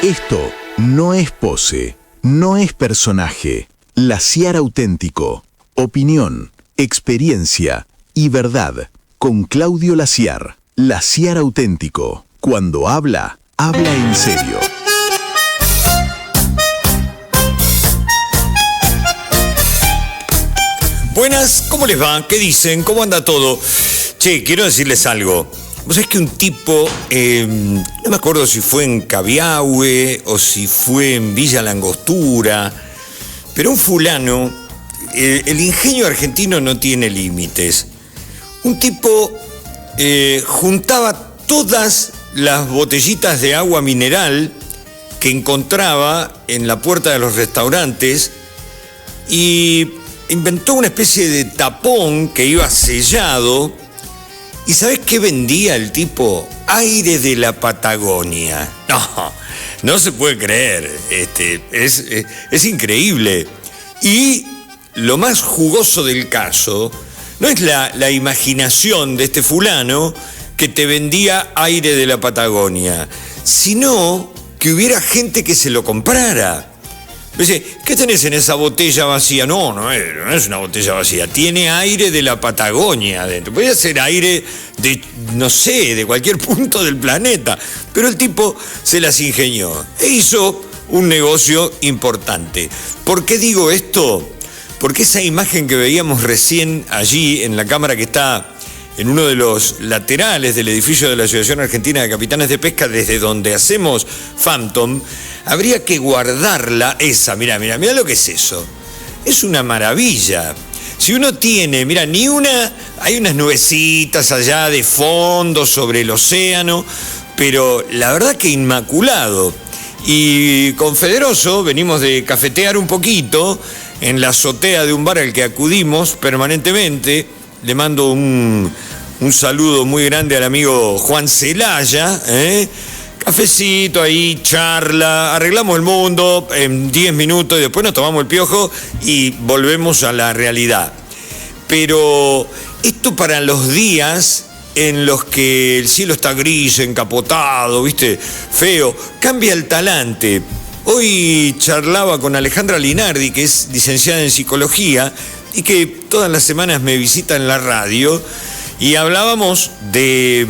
Esto no es pose, no es personaje. Laciar auténtico. Opinión, experiencia y verdad. Con Claudio Laciar. Laciar auténtico. Cuando habla, habla en serio. Buenas, ¿cómo les va? ¿Qué dicen? ¿Cómo anda todo? Che, quiero decirles algo. Vos sabés que un tipo, no me acuerdo si fue en Cabiahue o si fue en Villa Langostura, pero un fulano, el ingenio argentino no tiene límites. Un tipo juntaba todas las botellitas de agua mineral que encontraba en la puerta de los restaurantes y inventó una especie de tapón que iba sellado. ¿Y sabés qué vendía el tipo? Aire de la Patagonia. No se puede creer. Es increíble. Y lo más jugoso del caso no es la imaginación de este fulano que te vendía aire de la Patagonia, sino que hubiera gente que se lo comprara. Dice, ¿qué tenés en esa botella vacía? No es una botella vacía. Tiene aire de la Patagonia adentro. Podría ser aire de, no sé, de cualquier punto del planeta. Pero el tipo se las ingenió e hizo un negocio importante. ¿Por qué digo esto? Porque esa imagen que veíamos recién allí en la cámara que está en uno de los laterales del edificio de la Asociación Argentina de Capitanes de Pesca, desde donde hacemos Phantom, habría que guardarla, mirá lo que es eso. Es una maravilla. Si uno tiene, hay unas nubecitas allá de fondo sobre el océano, pero la verdad que inmaculado. Y con Federoso venimos de cafetear un poquito en la azotea de un bar al que acudimos permanentemente. Le mando un saludo muy grande al amigo Juan Celaya, Cafecito ahí, charla, arreglamos el mundo en 10 minutos y después nos tomamos el piojo y volvemos a la realidad. Pero esto para los días en los que el cielo está gris, encapotado, feo, cambia el talante. Hoy charlaba con Alejandra Linardi, que es licenciada en psicología y que todas las semanas me visita en la radio, y hablábamos de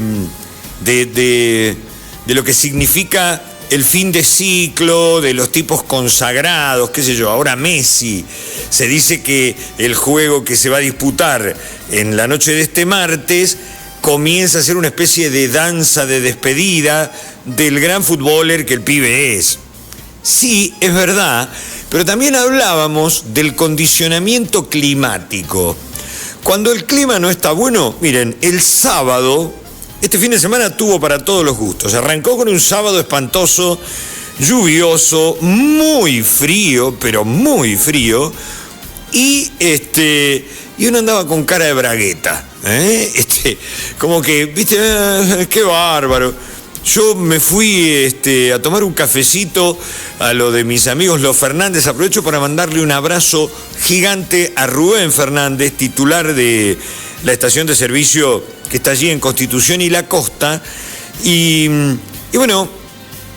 lo que significa el fin de ciclo, de los tipos consagrados, qué sé yo. Ahora Messi, se dice que el juego que se va a disputar en la noche de este martes comienza a ser una especie de danza de despedida del gran futboler que el pibe es. Sí, es verdad, pero también hablábamos del condicionamiento climático. Cuando el clima no está bueno, miren, el sábado, este fin de semana tuvo para todos los gustos. Arrancó con un sábado espantoso, lluvioso, muy frío, pero muy frío, y uno andaba con cara de bragueta, como que, qué bárbaro. Yo me fui a tomar un cafecito a lo de mis amigos los Fernández. Aprovecho para mandarle un abrazo gigante a Rubén Fernández, titular de la estación de servicio que está allí en Constitución y La Costa. Y bueno,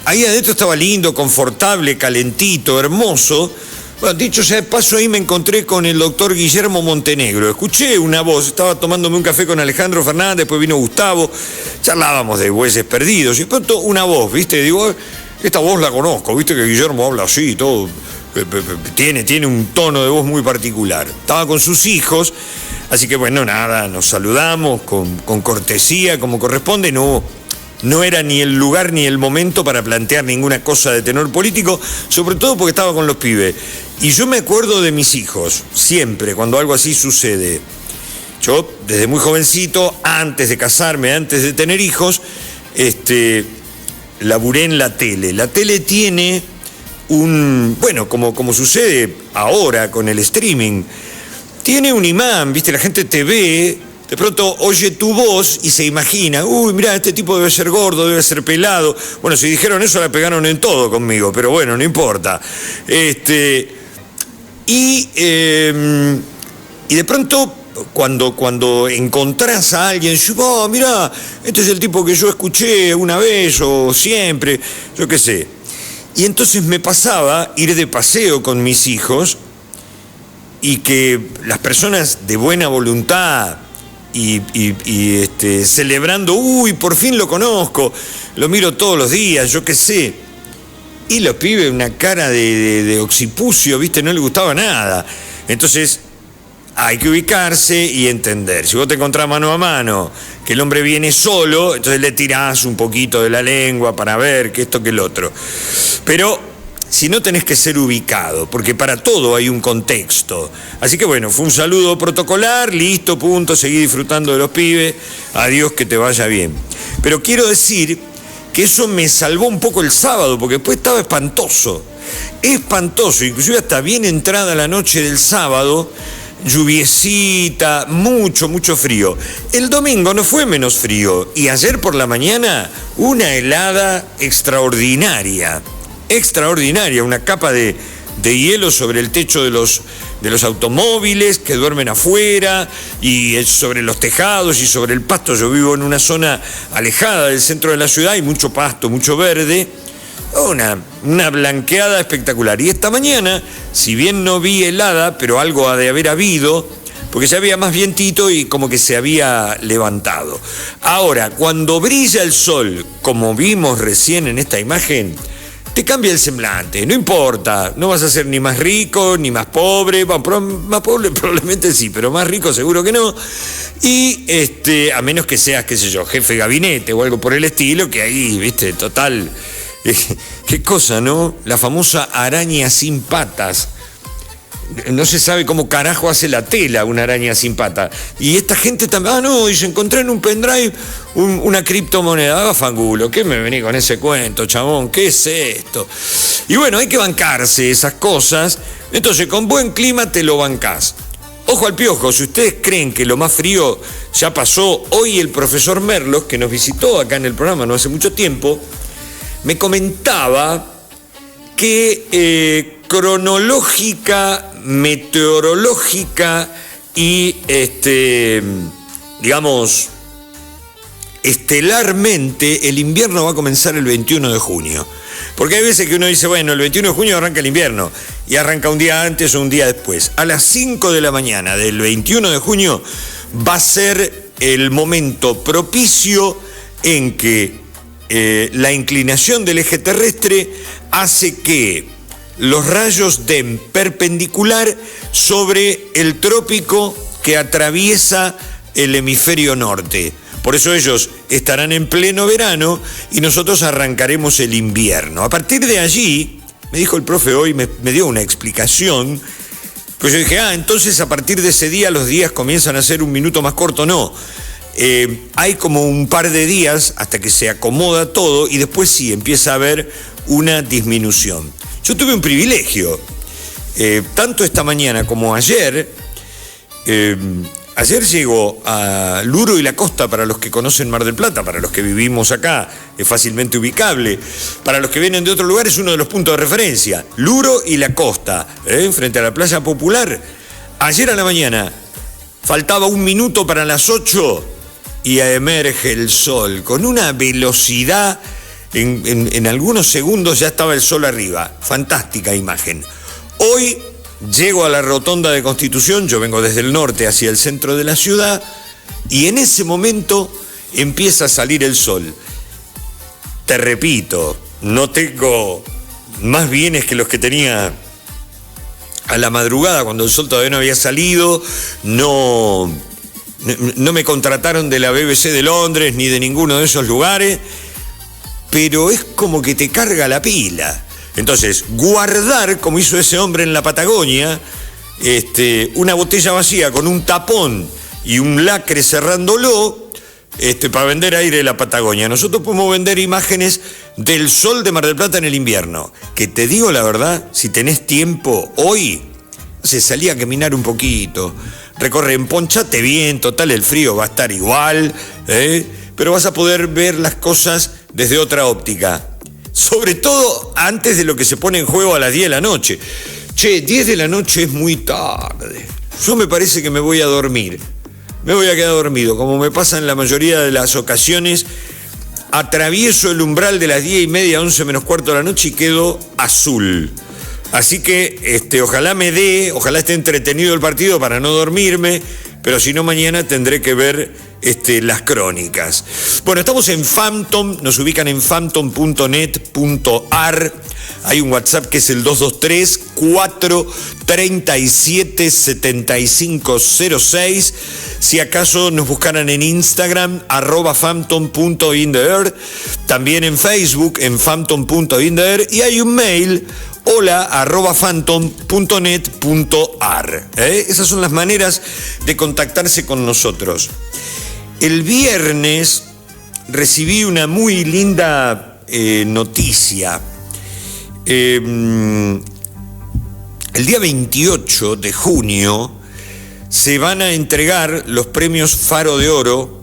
ahí adentro estaba lindo, confortable, calentito, hermoso. Bueno, dicho sea de paso, ahí me encontré con el doctor Guillermo Montenegro. Escuché una voz, estaba tomándome un café con Alejandro Fernández, después vino Gustavo, charlábamos de bueyes perdidos, y de pronto una voz, digo, esta voz la conozco, que Guillermo habla así y todo, tiene un tono de voz muy particular. Estaba con sus hijos, así que bueno, nada, nos saludamos con cortesía, como corresponde. No era ni el lugar ni el momento para plantear ninguna cosa de tenor político, sobre todo porque estaba con los pibes. Y yo me acuerdo de mis hijos, siempre, cuando algo así sucede. Yo, desde muy jovencito, antes de casarme, antes de tener hijos, laburé en la tele. La tele tiene como sucede ahora con el streaming, tiene un imán, la gente te ve. De pronto oye tu voz y se imagina, mirá, este tipo debe ser gordo, debe ser pelado. Bueno, si dijeron eso, la pegaron en todo conmigo, pero bueno, no importa. Y de pronto, cuando encontrás a alguien, mirá, este es el tipo que yo escuché una vez o siempre, yo qué sé. Y entonces me pasaba ir de paseo con mis hijos y que las personas de buena voluntad y celebrando, uy, por fin lo conozco, lo miro todos los días, yo qué sé. Y los pibes, una cara de occipucio, ¿viste? No le gustaba nada. Entonces, hay que ubicarse y entender. Si vos te encontrás mano a mano, que el hombre viene solo, entonces le tirás un poquito de la lengua para ver que esto, que el otro. Pero si no, tenés que ser ubicado, porque para todo hay un contexto. Así que bueno, fue un saludo protocolar, listo, punto, seguí disfrutando de los pibes, adiós, que te vaya bien. Pero quiero decir que eso me salvó un poco el sábado, porque después estaba espantoso, inclusive hasta bien entrada la noche del sábado, lluviecita, mucho frío. El domingo no fue menos frío, y ayer por la mañana una helada extraordinaria, una capa de hielo sobre el techo de los automóviles que duermen afuera, y sobre los tejados y sobre el pasto. Yo vivo en una zona alejada del centro de la ciudad, hay mucho pasto, mucho verde, una blanqueada espectacular. Y esta mañana, si bien no vi helada, pero algo ha de haber habido, porque ya había más vientito y como que se había levantado. Ahora, cuando brilla el sol, como vimos recién en esta imagen, te cambia el semblante, no importa, no vas a ser ni más rico ni más pobre, bueno, más pobre probablemente sí, pero más rico seguro que no, y a menos que seas, qué sé yo, jefe de gabinete o algo por el estilo, que ahí, viste, total, qué cosa, ¿no? La famosa araña sin patas. No se sabe cómo carajo hace la tela una araña sin pata. Y esta gente también, dice, encontré en un pendrive una criptomoneda. Haga fangulo, ¿qué me vení con ese cuento, chabón? ¿Qué es esto? Y bueno, hay que bancarse esas cosas. Entonces, con buen clima te lo bancás. Ojo al piojo, si ustedes creen que lo más frío ya pasó, hoy el profesor Merlos, que nos visitó acá en el programa no hace mucho tiempo, me comentaba que cronológica, meteorológica y digamos estelarmente el invierno va a comenzar el 21 de junio. Porque hay veces que uno dice, bueno, el 21 de junio arranca el invierno y arranca un día antes o un día después. A las 5 de la mañana del 21 de junio va a ser el momento propicio en que la inclinación del eje terrestre hace que los rayos den perpendicular sobre el trópico que atraviesa el hemisferio norte. Por eso ellos estarán en pleno verano y nosotros arrancaremos el invierno. A partir de allí, me dijo el profe hoy, me dio una explicación, pues yo dije, entonces a partir de ese día los días comienzan a ser un minuto más corto. No, hay como un par de días hasta que se acomoda todo y después sí empieza a haber una disminución. Yo tuve un privilegio, tanto esta mañana como ayer. Ayer llegó a Luro y la Costa, para los que conocen Mar del Plata, para los que vivimos acá, es fácilmente ubicable. Para los que vienen de otro lugar es uno de los puntos de referencia. Luro y la Costa, frente a la playa Popular. Ayer a la mañana, faltaba un minuto para las 8 y emerge el sol con una velocidad. En algunos segundos ya estaba el sol arriba. Fantástica imagen. Hoy llego a la rotonda de Constitución, yo vengo desde el norte hacia el centro de la ciudad, y en ese momento empieza a salir el sol. Te repito, no tengo más bienes que los que tenía a la madrugada cuando el sol todavía no había salido, no me contrataron de la BBC de Londres ni de ninguno de esos lugares, pero es como que te carga la pila. Entonces, guardar, como hizo ese hombre en la Patagonia, una botella vacía con un tapón y un lacre cerrándolo, para vender aire de la Patagonia. Nosotros podemos vender imágenes del sol de Mar del Plata en el invierno. Que te digo la verdad, si tenés tiempo hoy, salí a caminar un poquito, recorre, emponchate bien, total el frío va a estar igual, pero vas a poder ver las cosas desde otra óptica. Sobre todo antes de lo que se pone en juego a las 10 de la noche. 10 de la noche es muy tarde. Yo me parece que me voy a dormir. Me voy a quedar dormido, como me pasa en la mayoría de las ocasiones atravieso el umbral de las 10:30, 11 menos cuarto de la noche y quedo azul. Así que ojalá esté entretenido el partido para no dormirme, pero si no mañana tendré que ver las crónicas. Bueno, estamos en Phantom, nos ubican en phantom.net.ar. Hay un WhatsApp que es el 223-437-7506. Si acaso nos buscaran en Instagram, @phantom.intheair, también en Facebook, en phantom.intheair, y hay un mail, hola@phantom.net.ar. Esas son las maneras de contactarse con nosotros. El viernes recibí una muy linda noticia. El día 28 de junio se van a entregar los premios Faro de Oro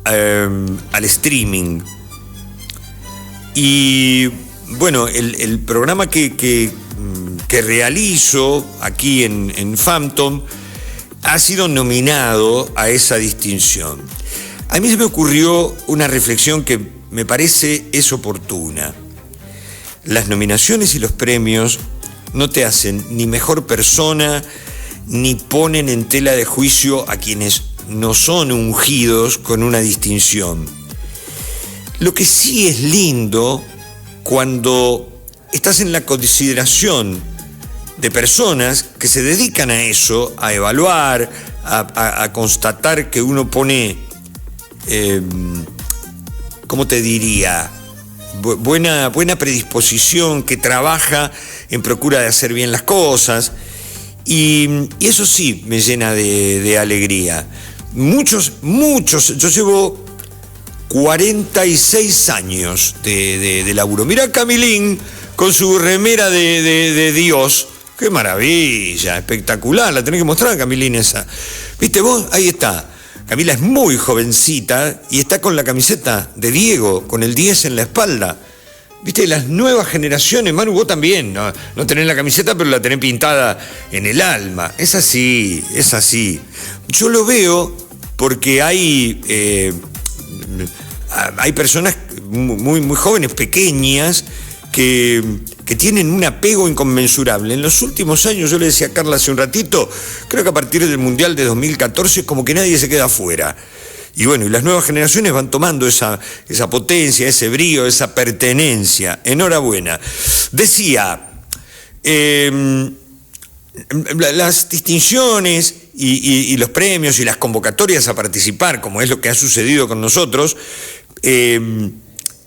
al streaming. Y bueno, el programa que realizo aquí en Phantom ha sido nominado a esa distinción. A mí se me ocurrió una reflexión que me parece es oportuna. Las nominaciones y los premios no te hacen ni mejor persona, ni ponen en tela de juicio a quienes no son ungidos con una distinción. Lo que sí es lindo cuando estás en la consideración de personas que se dedican a eso, a evaluar, a constatar que uno pone, ¿cómo te diría?, buena predisposición, que trabaja en procura de hacer bien las cosas, y eso sí me llena de alegría. Muchos, yo llevo 46 años de laburo. Mirá Camilín con su remera de Dios. ¡Qué maravilla! Espectacular, la tenés que mostrar, Camilín, esa. ¿Viste vos? Ahí está. Camila es muy jovencita y está con la camiseta de Diego, con el 10 en la espalda. ¿Viste? Las nuevas generaciones, Manu, vos también, no tenés la camiseta, pero la tenés pintada en el alma. Es así, es así. Yo lo veo porque hay personas muy, muy jóvenes, pequeñas, que tienen un apego inconmensurable. En los últimos años, yo le decía a Carla hace un ratito, creo que a partir del Mundial de 2014 como que nadie se queda afuera. Y bueno, y las nuevas generaciones van tomando esa potencia, ese brío, esa pertenencia. Enhorabuena. Decía, las distinciones y los premios y las convocatorias a participar, como es lo que ha sucedido con nosotros,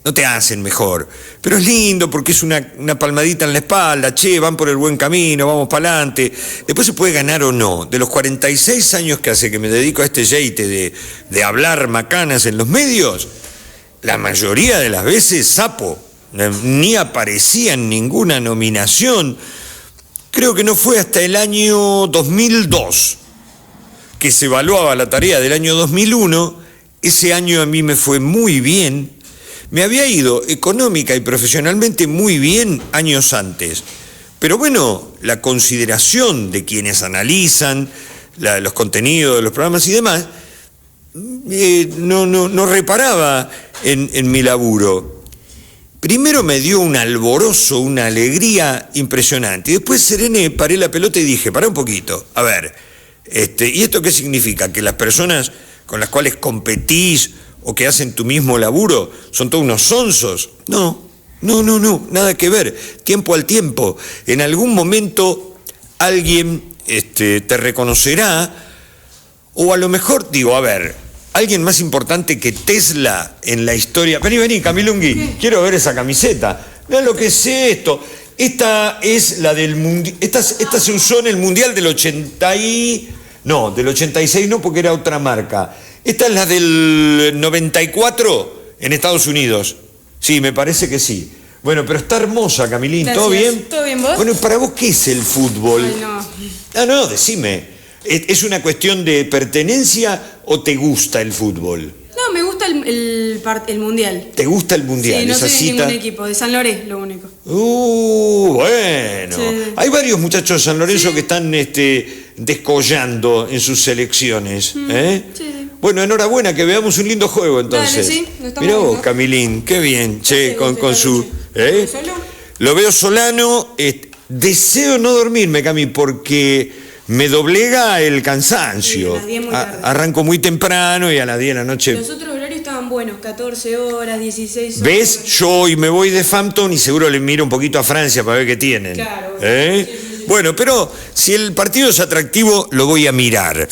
no te hacen mejor, pero es lindo porque es una palmadita en la espalda. Che, van por el buen camino, vamos para adelante. Después se puede ganar o no. De los 46 años que hace que me dedico a este yeite de hablar macanas en los medios, la mayoría de las veces sapo, ni aparecía en ninguna nominación. Creo que no fue hasta el año 2002 que se evaluaba la tarea del año 2001. Ese año a mí me fue muy bien. Me había ido económica y profesionalmente muy bien años antes. Pero bueno, la consideración de quienes analizan los contenidos de los programas y demás, no reparaba en mi laburo. Primero me dio un alborozo, una alegría impresionante. Y después serené, paré la pelota y dije, pará un poquito. A ver, ¿y esto qué significa? ¿Que las personas con las cuales competís o que hacen tu mismo laburo son todos unos sonsos? No, nada que ver. Tiempo al tiempo. En algún momento alguien te reconocerá, o a lo mejor, digo, a ver, alguien más importante que Tesla en la historia. Vení, Camilungui, quiero ver esa camiseta. Vean lo que es esto. Esta es la del mundial. Esta se usó en el Mundial del 86 no, porque era otra marca. Esta es la del 94 en Estados Unidos. Sí, me parece que sí. Bueno, pero está hermosa, Camilín. Gracias. ¿Todo bien? ¿Todo bien, vos? Bueno, ¿para vos qué es el fútbol? Ay, no. No, decime. ¿Es una cuestión de pertenencia o te gusta el fútbol? No, me gusta el Mundial. ¿Te gusta el Mundial? Sí, no esa soy de cita. ningún equipo, de San Lorenzo, lo único. Bueno. Sí. Hay varios muchachos de San Lorenzo que están descollando en sus selecciones. Sí. Bueno, enhorabuena, que veamos un lindo juego entonces. Dale, sí, nos estamos Mirá vos, viendo. Camilín, qué bien, che, Sí, con su... ¿eh? ¿Solo? Lo veo Solano, deseo no dormirme, Cami, porque me doblega el cansancio. Sí, a las 10 muy tarde. Arranco muy temprano y a las 10 de la noche... Los otros horarios estaban buenos, 14 horas, 16 horas. ¿Ves? Yo hoy me voy de Phantom y seguro le miro un poquito a Francia para ver qué tienen. Claro. ¿Eh? Sí, sí, sí. Bueno, pero si el partido es atractivo, lo voy a mirar.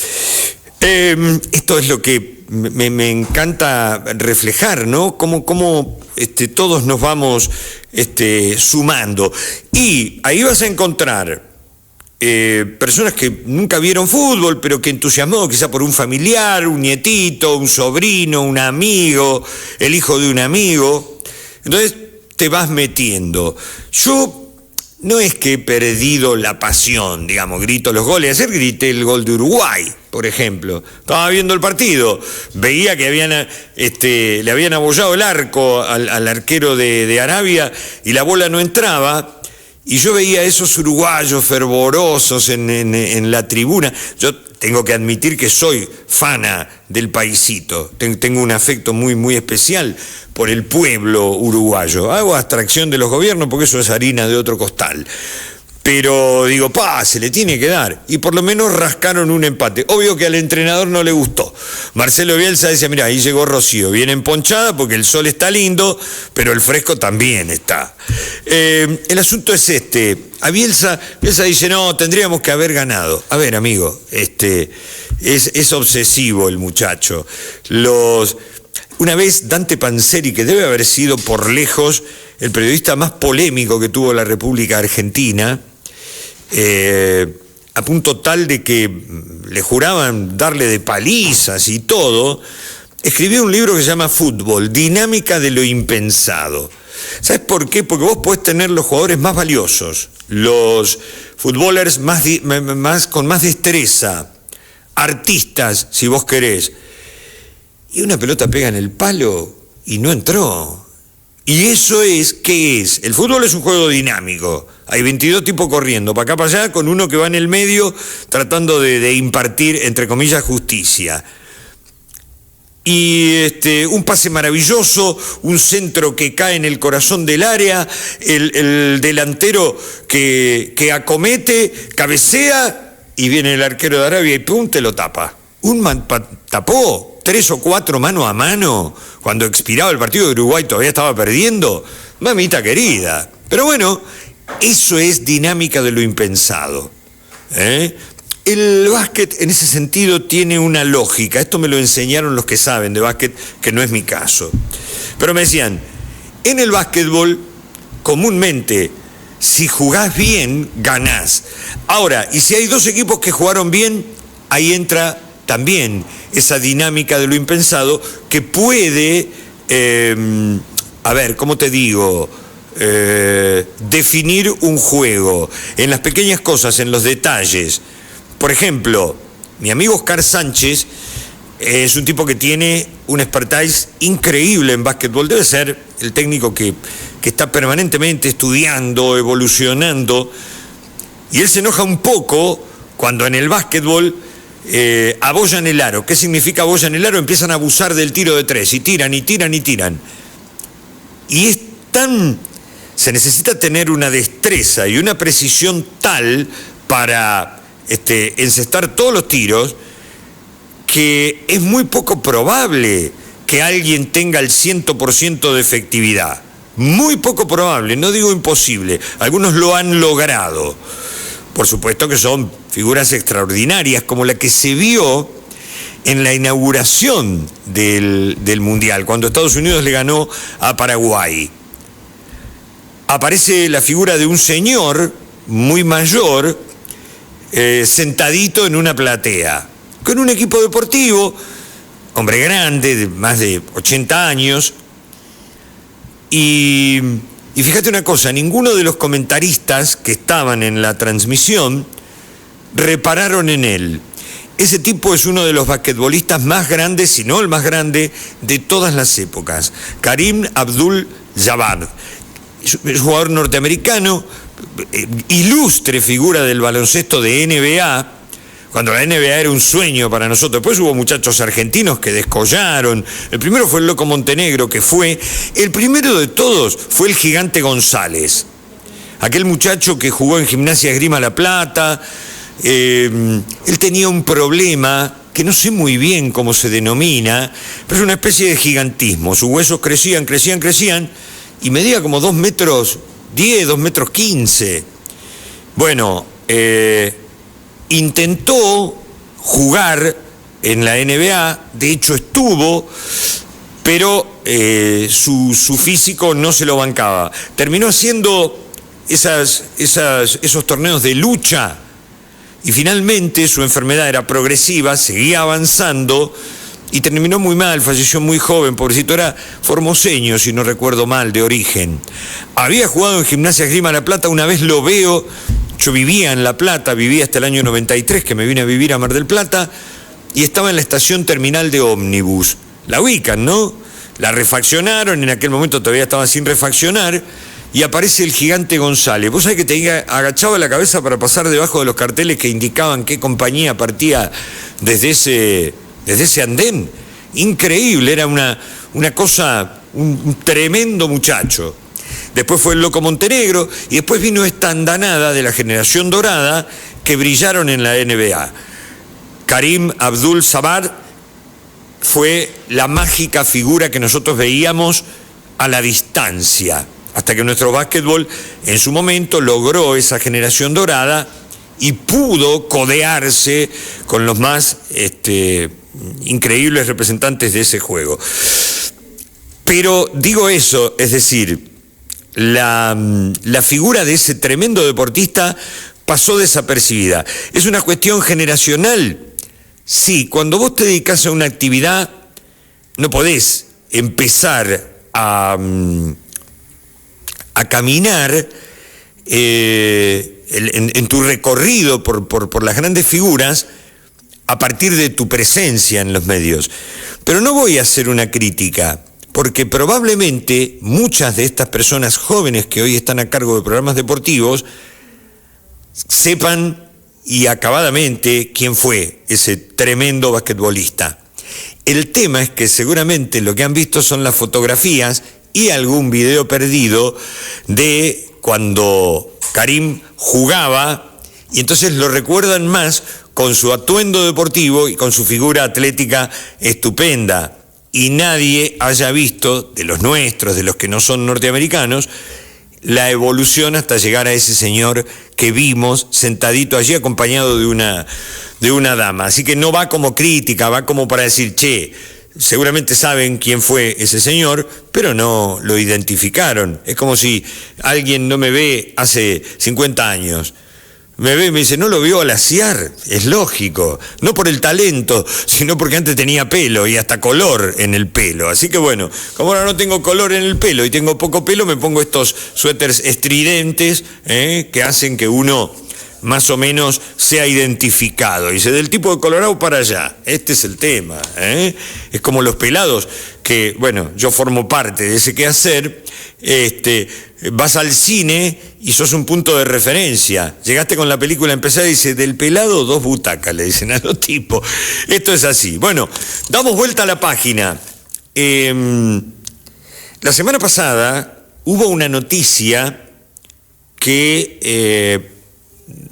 Esto es lo que me encanta reflejar, ¿no? Cómo todos nos vamos sumando. Y ahí vas a encontrar personas que nunca vieron fútbol, pero que entusiasmó quizá por un familiar, un nietito, un sobrino, un amigo, el hijo de un amigo. Entonces te vas metiendo. Yo no es que he perdido la pasión, digamos, grito los goles. Ayer grité el gol de Uruguay, por ejemplo. Estaba viendo el partido, veía que le habían abollado el arco al arquero de Arabia y la bola no entraba. Y yo veía a esos uruguayos fervorosos en la tribuna. Yo tengo que admitir que soy fana del paisito. Tengo un afecto muy, muy especial por el pueblo uruguayo. Hago abstracción de los gobiernos porque eso es harina de otro costal. Pero digo, se le tiene que dar. Y por lo menos rascaron un empate. Obvio que al entrenador no le gustó. Marcelo Bielsa decía, mira, ahí llegó Rocío, bien emponchada porque el sol está lindo, pero el fresco también está. El asunto es a Bielsa dice, no, tendríamos que haber ganado. A ver, amigo, es obsesivo el muchacho. Una vez Dante Panzeri, que debe haber sido por lejos el periodista más polémico que tuvo la República Argentina, a punto tal de que le juraban darle de palizas y todo, escribió un libro que se llama Fútbol, Dinámica de lo Impensado. ¿Sabes por qué? Porque vos podés tener los jugadores más valiosos, los futbolers con más destreza, artistas, si vos querés, y una pelota pega en el palo y no entró. Y eso ¿qué es? El fútbol es un juego dinámico. Hay 22 tipos corriendo para acá para allá con uno que va en el medio tratando de impartir, entre comillas, justicia. Y un pase maravilloso, un centro que cae en el corazón del área, el delantero que acomete, cabecea y viene el arquero de Arabia y pum, te lo tapa. Tapó 3 o 4 mano a mano cuando expiraba el partido de Uruguay, todavía estaba perdiendo. Mamita querida. Pero bueno, eso es dinámica de lo impensado. El básquet en ese sentido tiene una lógica. Esto me lo enseñaron los que saben de básquet, que no es mi caso. Pero me decían, en el básquetbol comúnmente si jugás bien, ganás. Ahora, y si hay dos equipos que jugaron bien, ahí entra también esa dinámica de lo impensado que puede, ¿cómo te digo? Definir un juego en las pequeñas cosas, en los detalles. Por ejemplo, mi amigo Oscar Sánchez es un tipo que tiene un expertise increíble en básquetbol. Debe ser el técnico que está permanentemente estudiando, evolucionando. Y él se enoja un poco cuando en el básquetbol abollan el aro. ¿Qué significa abollan el aro? Empiezan a abusar del tiro de tres y tiran y tiran y tiran. Y se necesita tener una destreza y una precisión tal para encestar todos los tiros, que es muy poco probable que alguien tenga el 100% de efectividad. Muy poco probable, no digo imposible. Algunos lo han logrado. Por supuesto que son figuras extraordinarias, como la que se vio en la inauguración del Mundial, cuando Estados Unidos le ganó a Paraguay. Aparece la figura de un señor muy mayor, sentadito en una platea, con un equipo deportivo, hombre grande, de más de 80 años, y fíjate una cosa, ninguno de los comentaristas que estaban en la transmisión repararon en él. Ese tipo es uno de los basquetbolistas más grandes, si no el más grande, de todas las épocas. Kareem Abdul-Jabbar. Es un jugador norteamericano, ilustre figura del baloncesto de NBA, cuando la NBA era un sueño para nosotros. Después hubo muchachos argentinos que descollaron. El primero fue el Loco Montenegro, que fue... El primero de todos fue el Gigante González. Aquel muchacho que jugó en Gimnasia Esgrima La Plata. Él tenía un problema que no sé muy bien cómo se denomina, pero es una especie de gigantismo. Sus huesos crecían, y medía como 2 metros 10, 2 metros 15. Bueno, intentó jugar en la NBA, de hecho estuvo, pero su físico no se lo bancaba. Terminó haciendo esos torneos de lucha y finalmente su enfermedad era progresiva, seguía avanzando y terminó muy mal, falleció muy joven, pobrecito, era formoseño, si no recuerdo mal, de origen. Había jugado en Gimnasia Esgrima La Plata, una vez lo veo, yo vivía en La Plata, vivía hasta el año 93, que me vine a vivir a Mar del Plata, y estaba en la estación terminal de ómnibus. La ubican, ¿no? La refaccionaron, en aquel momento todavía estaba sin refaccionar, y aparece el Gigante González. Vos sabés que te agachaba la cabeza para pasar debajo de los carteles que indicaban qué compañía partía desde ese andén. Increíble, era una cosa, un tremendo muchacho. Después fue el Loco Montenegro y después vino esta andanada de la generación dorada que brillaron en la NBA. Karim Abdul-Jabbar fue la mágica figura que nosotros veíamos a la distancia, hasta que nuestro básquetbol en su momento logró esa generación dorada y pudo codearse con los más increíbles representantes de ese juego. Pero digo eso, es decir, la figura de ese tremendo deportista pasó desapercibida. ¿Es una cuestión generacional? Sí, cuando vos te dedicás a una actividad, no podés empezar a caminar en tu recorrido por las grandes figuras a partir de tu presencia en los medios. Pero no voy a hacer una crítica, porque probablemente muchas de estas personas jóvenes que hoy están a cargo de programas deportivos sepan y acabadamente quién fue ese tremendo basquetbolista. El tema es que seguramente lo que han visto son las fotografías y algún video perdido de cuando Karim jugaba, y entonces lo recuerdan más con su atuendo deportivo y con su figura atlética estupenda, y nadie haya visto, de los nuestros, de los que no son norteamericanos, la evolución hasta llegar a ese señor que vimos sentadito allí acompañado de una dama. Así que no va como crítica, va como para decir, che, seguramente saben quién fue ese señor, pero no lo identificaron. Es como si alguien no me ve hace 50 años. Me ve y me dice, no lo vio a Laciar. Es lógico, no por el talento, sino porque antes tenía pelo y hasta color en el pelo. Así que bueno, como ahora no tengo color en el pelo y tengo poco pelo, me pongo estos suéteres estridentes que hacen que uno más o menos sea identificado. Dice, del tipo de Colorado para allá. Este es el tema. Es como los pelados, que, bueno, yo formo parte de ese quehacer. Vas al cine y sos un punto de referencia. Llegaste con la película empezada y dice, del pelado 2 butacas, le dicen a los tipos. Esto es así. Bueno, damos vuelta a la página. La semana pasada hubo una noticia que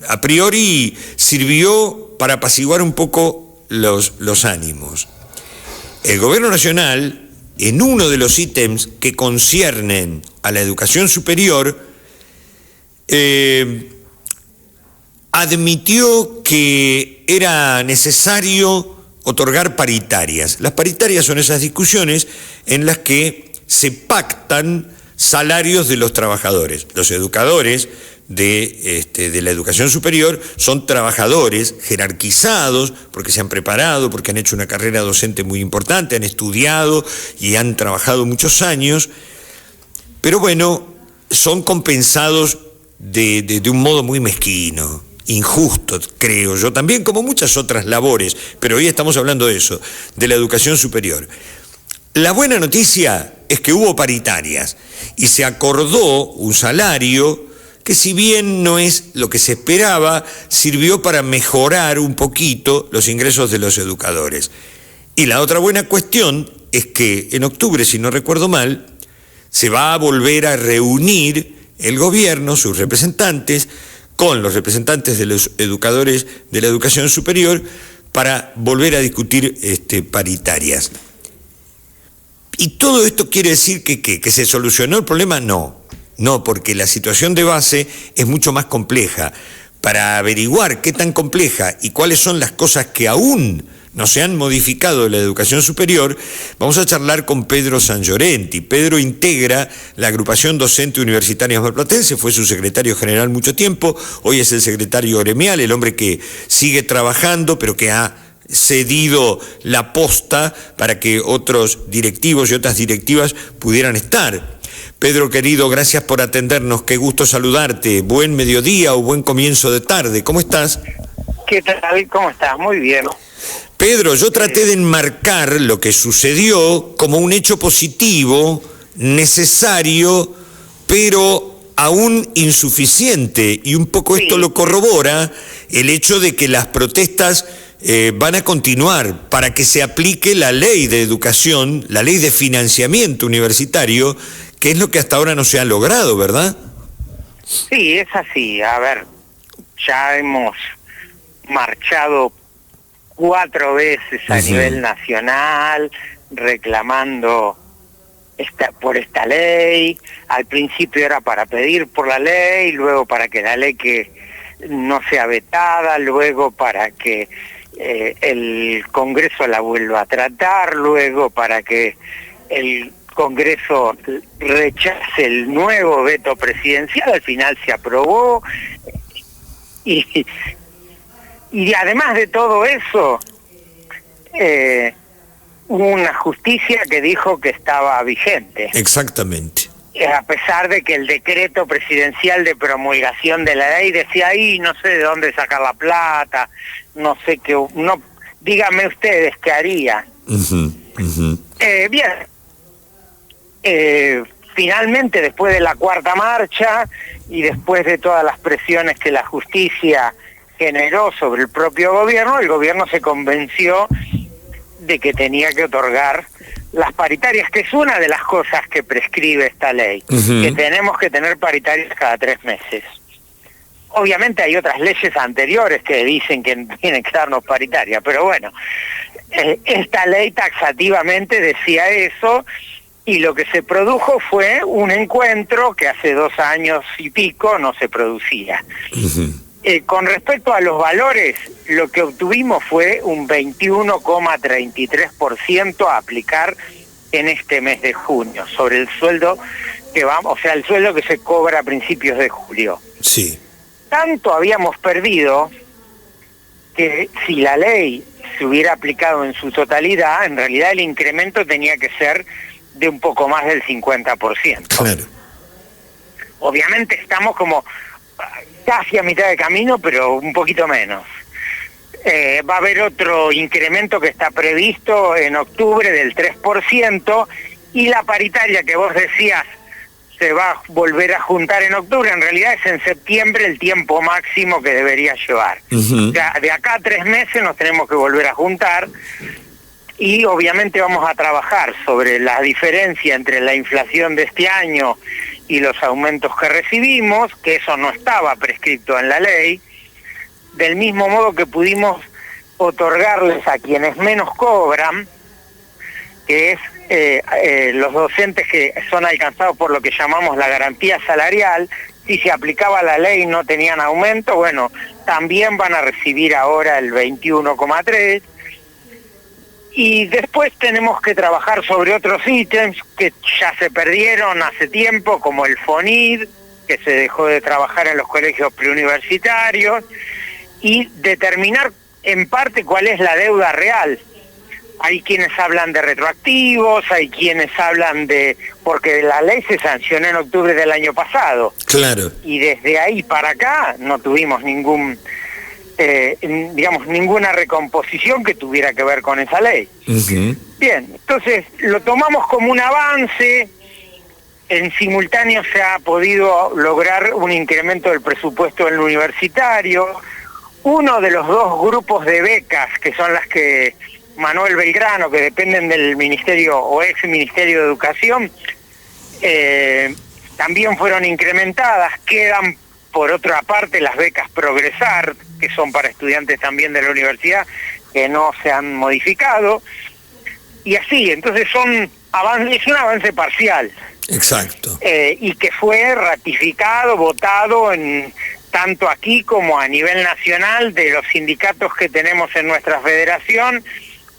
a priori sirvió para apaciguar un poco los ánimos. El gobierno nacional, en uno de los ítems que conciernen a la educación superior, admitió que era necesario otorgar paritarias. Las paritarias son esas discusiones en las que se pactan salarios de los trabajadores. Los educadores de la educación superior son trabajadores jerarquizados porque se han preparado, porque han hecho una carrera docente muy importante, han estudiado y han trabajado muchos años, pero bueno, son compensados de un modo muy mezquino, injusto, creo yo, también como muchas otras labores, pero hoy estamos hablando de eso, de la educación superior. La buena noticia es que hubo paritarias y se acordó un salario que si bien no es lo que se esperaba, sirvió para mejorar un poquito los ingresos de los educadores. Y la otra buena cuestión es que en octubre, si no recuerdo mal, se va a volver a reunir el gobierno, sus representantes, con los representantes de los educadores de la educación superior para volver a discutir paritarias. ¿Y todo esto quiere decir que se solucionó el problema? No, porque la situación de base es mucho más compleja. Para averiguar qué tan compleja y cuáles son las cosas que aún no se han modificado de la educación superior, vamos a charlar con Pedro Sangiorenti. Pedro integra la agrupación docente universitaria marplatense, fue su secretario general mucho tiempo, hoy es el secretario gremial, el hombre que sigue trabajando, pero que ha cedido la posta para que otros directivos y otras directivas pudieran estar. Pedro querido, gracias por atendernos, qué gusto saludarte, buen mediodía o buen comienzo de tarde, ¿cómo estás? ¿Qué tal? ¿Cómo estás? Muy bien. Pedro, yo traté de enmarcar lo que sucedió como un hecho positivo, necesario, pero aún insuficiente, y un poco esto lo corrobora el hecho de que las protestas van a continuar para que se aplique la ley de educación, la ley de financiamiento universitario, que es lo que hasta ahora no se ha logrado, ¿verdad? Sí, es así. A ver, ya hemos marchado 4 veces a nivel nacional reclamando por esta ley. Al principio era para pedir por la ley, luego para que la ley que no sea vetada, luego para que el Congreso la vuelva a tratar, luego para que el Congreso rechace el nuevo veto presidencial. Al final se aprobó y además de todo eso hubo una justicia que dijo que estaba vigente. Exactamente. A pesar de que el decreto presidencial de promulgación de la ley decía ahí no sé de dónde sacar la plata, no sé qué, no, díganme ustedes qué haría. Bien. Finalmente, después de la 4ª marcha y después de todas las presiones que la justicia generó sobre el propio gobierno, el gobierno se convenció de que tenía que otorgar las paritarias, que es una de las cosas que prescribe esta ley, que tenemos que tener paritarias cada 3 meses. Obviamente hay otras leyes anteriores que dicen que tienen que darnos paritarias, pero bueno, esta ley taxativamente decía eso. Y lo que se produjo fue un encuentro que hace 2 años y pico no se producía. Con respecto a los valores, lo que obtuvimos fue un 21,33% a aplicar en este mes de junio, sobre el sueldo que vamos, o sea, el sueldo que se cobra a principios de julio. Sí. Tanto habíamos perdido que si la ley se hubiera aplicado en su totalidad, en realidad el incremento tenía que ser de un poco más del 50%. Claro. Obviamente estamos como casi a mitad de camino, pero un poquito menos. Va a haber otro incremento que está previsto en octubre del 3%, y la paritaria que vos decías se va a volver a juntar en octubre, en realidad es en septiembre el tiempo máximo que debería llevar. O sea, de acá a 3 meses nos tenemos que volver a juntar. Y obviamente vamos a trabajar sobre la diferencia entre la inflación de este año y los aumentos que recibimos, que eso no estaba prescrito en la ley, del mismo modo que pudimos otorgarles a quienes menos cobran, que es los docentes que son alcanzados por lo que llamamos la garantía salarial. Si se aplicaba la ley y no tenían aumento, bueno, también van a recibir ahora el 21,3%. Y después tenemos que trabajar sobre otros ítems que ya se perdieron hace tiempo, como el FONID, que se dejó de trabajar en los colegios preuniversitarios, y determinar en parte cuál es la deuda real. Hay quienes hablan de retroactivos, hay quienes hablan de... porque la ley se sancionó en octubre del año pasado. Claro. Y desde ahí para acá no tuvimos ninguna recomposición que tuviera que ver con esa ley. Bien, entonces lo tomamos como un avance, en simultáneo se ha podido lograr un incremento del presupuesto del universitario. Uno de los dos grupos de becas, que son las que Manuel Belgrano, que dependen del Ministerio o ex Ministerio de Educación, también fueron incrementadas. Quedan, por otra parte, las becas Progresar, que son para estudiantes también de la universidad, que no se han modificado. Y así, entonces es un avance parcial. Exacto. Y que fue ratificado, votado tanto aquí como a nivel nacional de los sindicatos que tenemos en nuestra federación.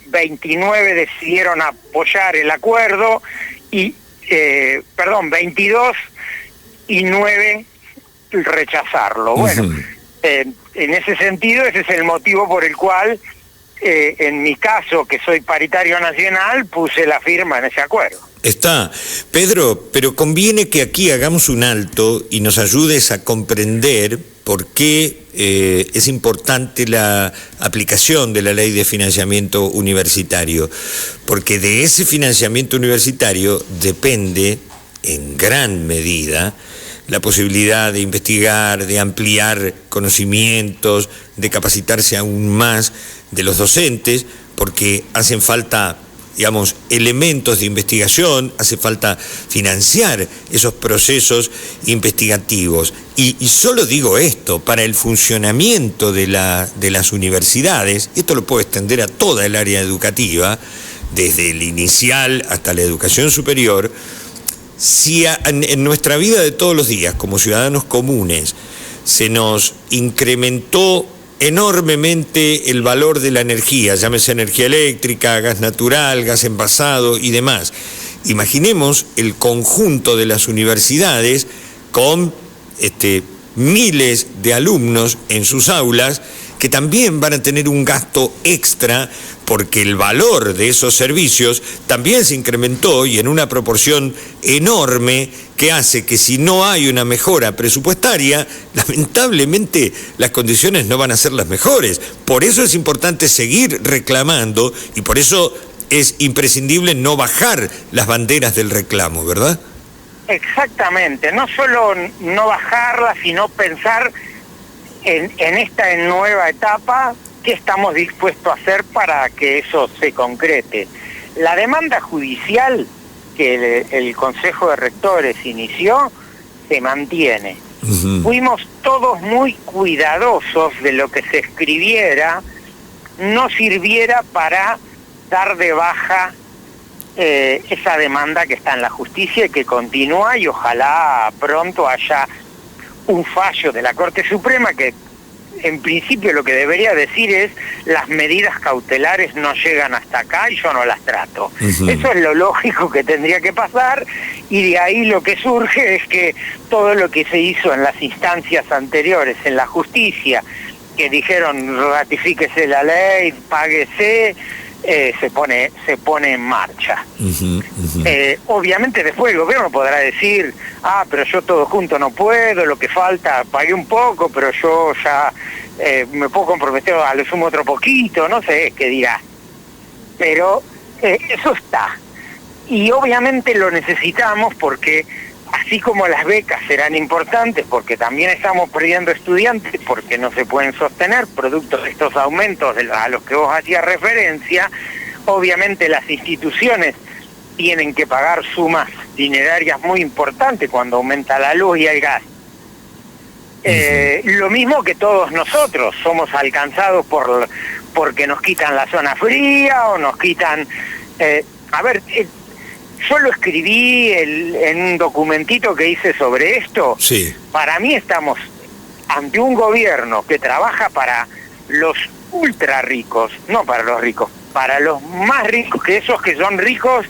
29 decidieron apoyar el acuerdo, 22 y 9 rechazarlo. Bueno, en ese sentido, ese es el motivo por el cual, en mi caso, que soy paritario nacional, puse la firma en ese acuerdo. Está. Pedro, pero conviene que aquí hagamos un alto y nos ayudes a comprender por qué es importante la aplicación de la ley de financiamiento universitario. Porque de ese financiamiento universitario depende, en gran medida, la posibilidad de investigar, de ampliar conocimientos, de capacitarse aún más de los docentes, porque hacen falta, digamos, elementos de investigación, hace falta financiar esos procesos investigativos. Y solo digo esto, para el funcionamiento de las universidades, esto lo puedo extender a toda el área educativa, desde el inicial hasta la educación superior. Si en nuestra vida de todos los días, como ciudadanos comunes, se nos incrementó enormemente el valor de la energía, llámese energía eléctrica, gas natural, gas envasado y demás. Imaginemos el conjunto de las universidades con miles de alumnos en sus aulas que también van a tener un gasto extra porque el valor de esos servicios también se incrementó y en una proporción enorme que hace que si no hay una mejora presupuestaria, lamentablemente las condiciones no van a ser las mejores. Por eso es importante seguir reclamando y por eso es imprescindible no bajar las banderas del reclamo, ¿verdad? Exactamente, no solo no bajarlas, sino pensar en esta nueva etapa, ¿qué estamos dispuestos a hacer para que eso se concrete? La demanda judicial que el Consejo de Rectores inició se mantiene. Fuimos todos muy cuidadosos de lo que se escribiera, no sirviera para dar de baja esa demanda que está en la justicia y que continúa, y ojalá pronto haya un fallo de la Corte Suprema que en principio lo que debería decir es: las medidas cautelares no llegan hasta acá y yo no las trato. Eso es lo lógico que tendría que pasar, y de ahí lo que surge es que todo lo que se hizo en las instancias anteriores en la justicia, que dijeron ratifíquese la ley, páguese, se pone en marcha. Obviamente después el gobierno podrá decir: pero yo todo junto no puedo, lo que falta, pagué un poco, pero yo ya me puedo comprometer a lo sumo otro poquito, no sé qué dirá. Pero eso está. Y obviamente lo necesitamos porque así como las becas serán importantes, porque también estamos perdiendo estudiantes, porque no se pueden sostener producto de estos aumentos a los que vos hacías referencia, obviamente las instituciones tienen que pagar sumas dinerarias muy importantes cuando aumenta la luz y el gas. Lo mismo que todos nosotros, somos alcanzados porque nos quitan la zona fría o nos quitan... yo lo escribí en un documentito que hice sobre esto. Sí. Para mí estamos ante un gobierno que trabaja para los ultra ricos, no para los ricos, para los más ricos, que esos que son ricos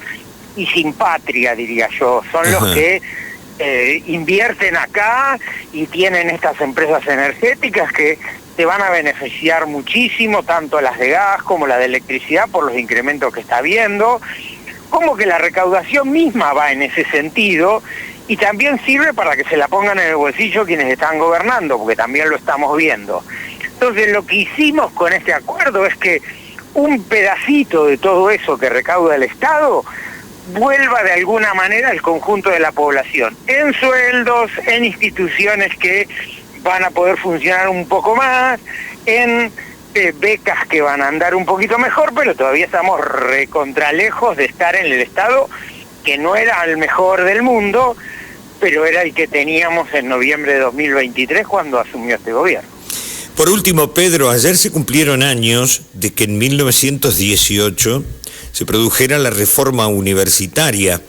y sin patria, diría yo, son los que invierten acá y tienen estas empresas energéticas que te van a beneficiar muchísimo, tanto las de gas como las de electricidad, por los incrementos que está habiendo. Como que la recaudación misma va en ese sentido, y también sirve para que se la pongan en el bolsillo quienes están gobernando, porque también lo estamos viendo. Entonces lo que hicimos con este acuerdo es que un pedacito de todo eso que recauda el Estado vuelva de alguna manera al conjunto de la población, en sueldos, en instituciones que van a poder funcionar un poco más, en becas que van a andar un poquito mejor, pero todavía estamos recontralejos de estar en el estado que no era el mejor del mundo, pero era el que teníamos en noviembre de 2023 cuando asumió este gobierno. Por último, Pedro, ayer se cumplieron años de que en 1918 se produjera la reforma universitaria.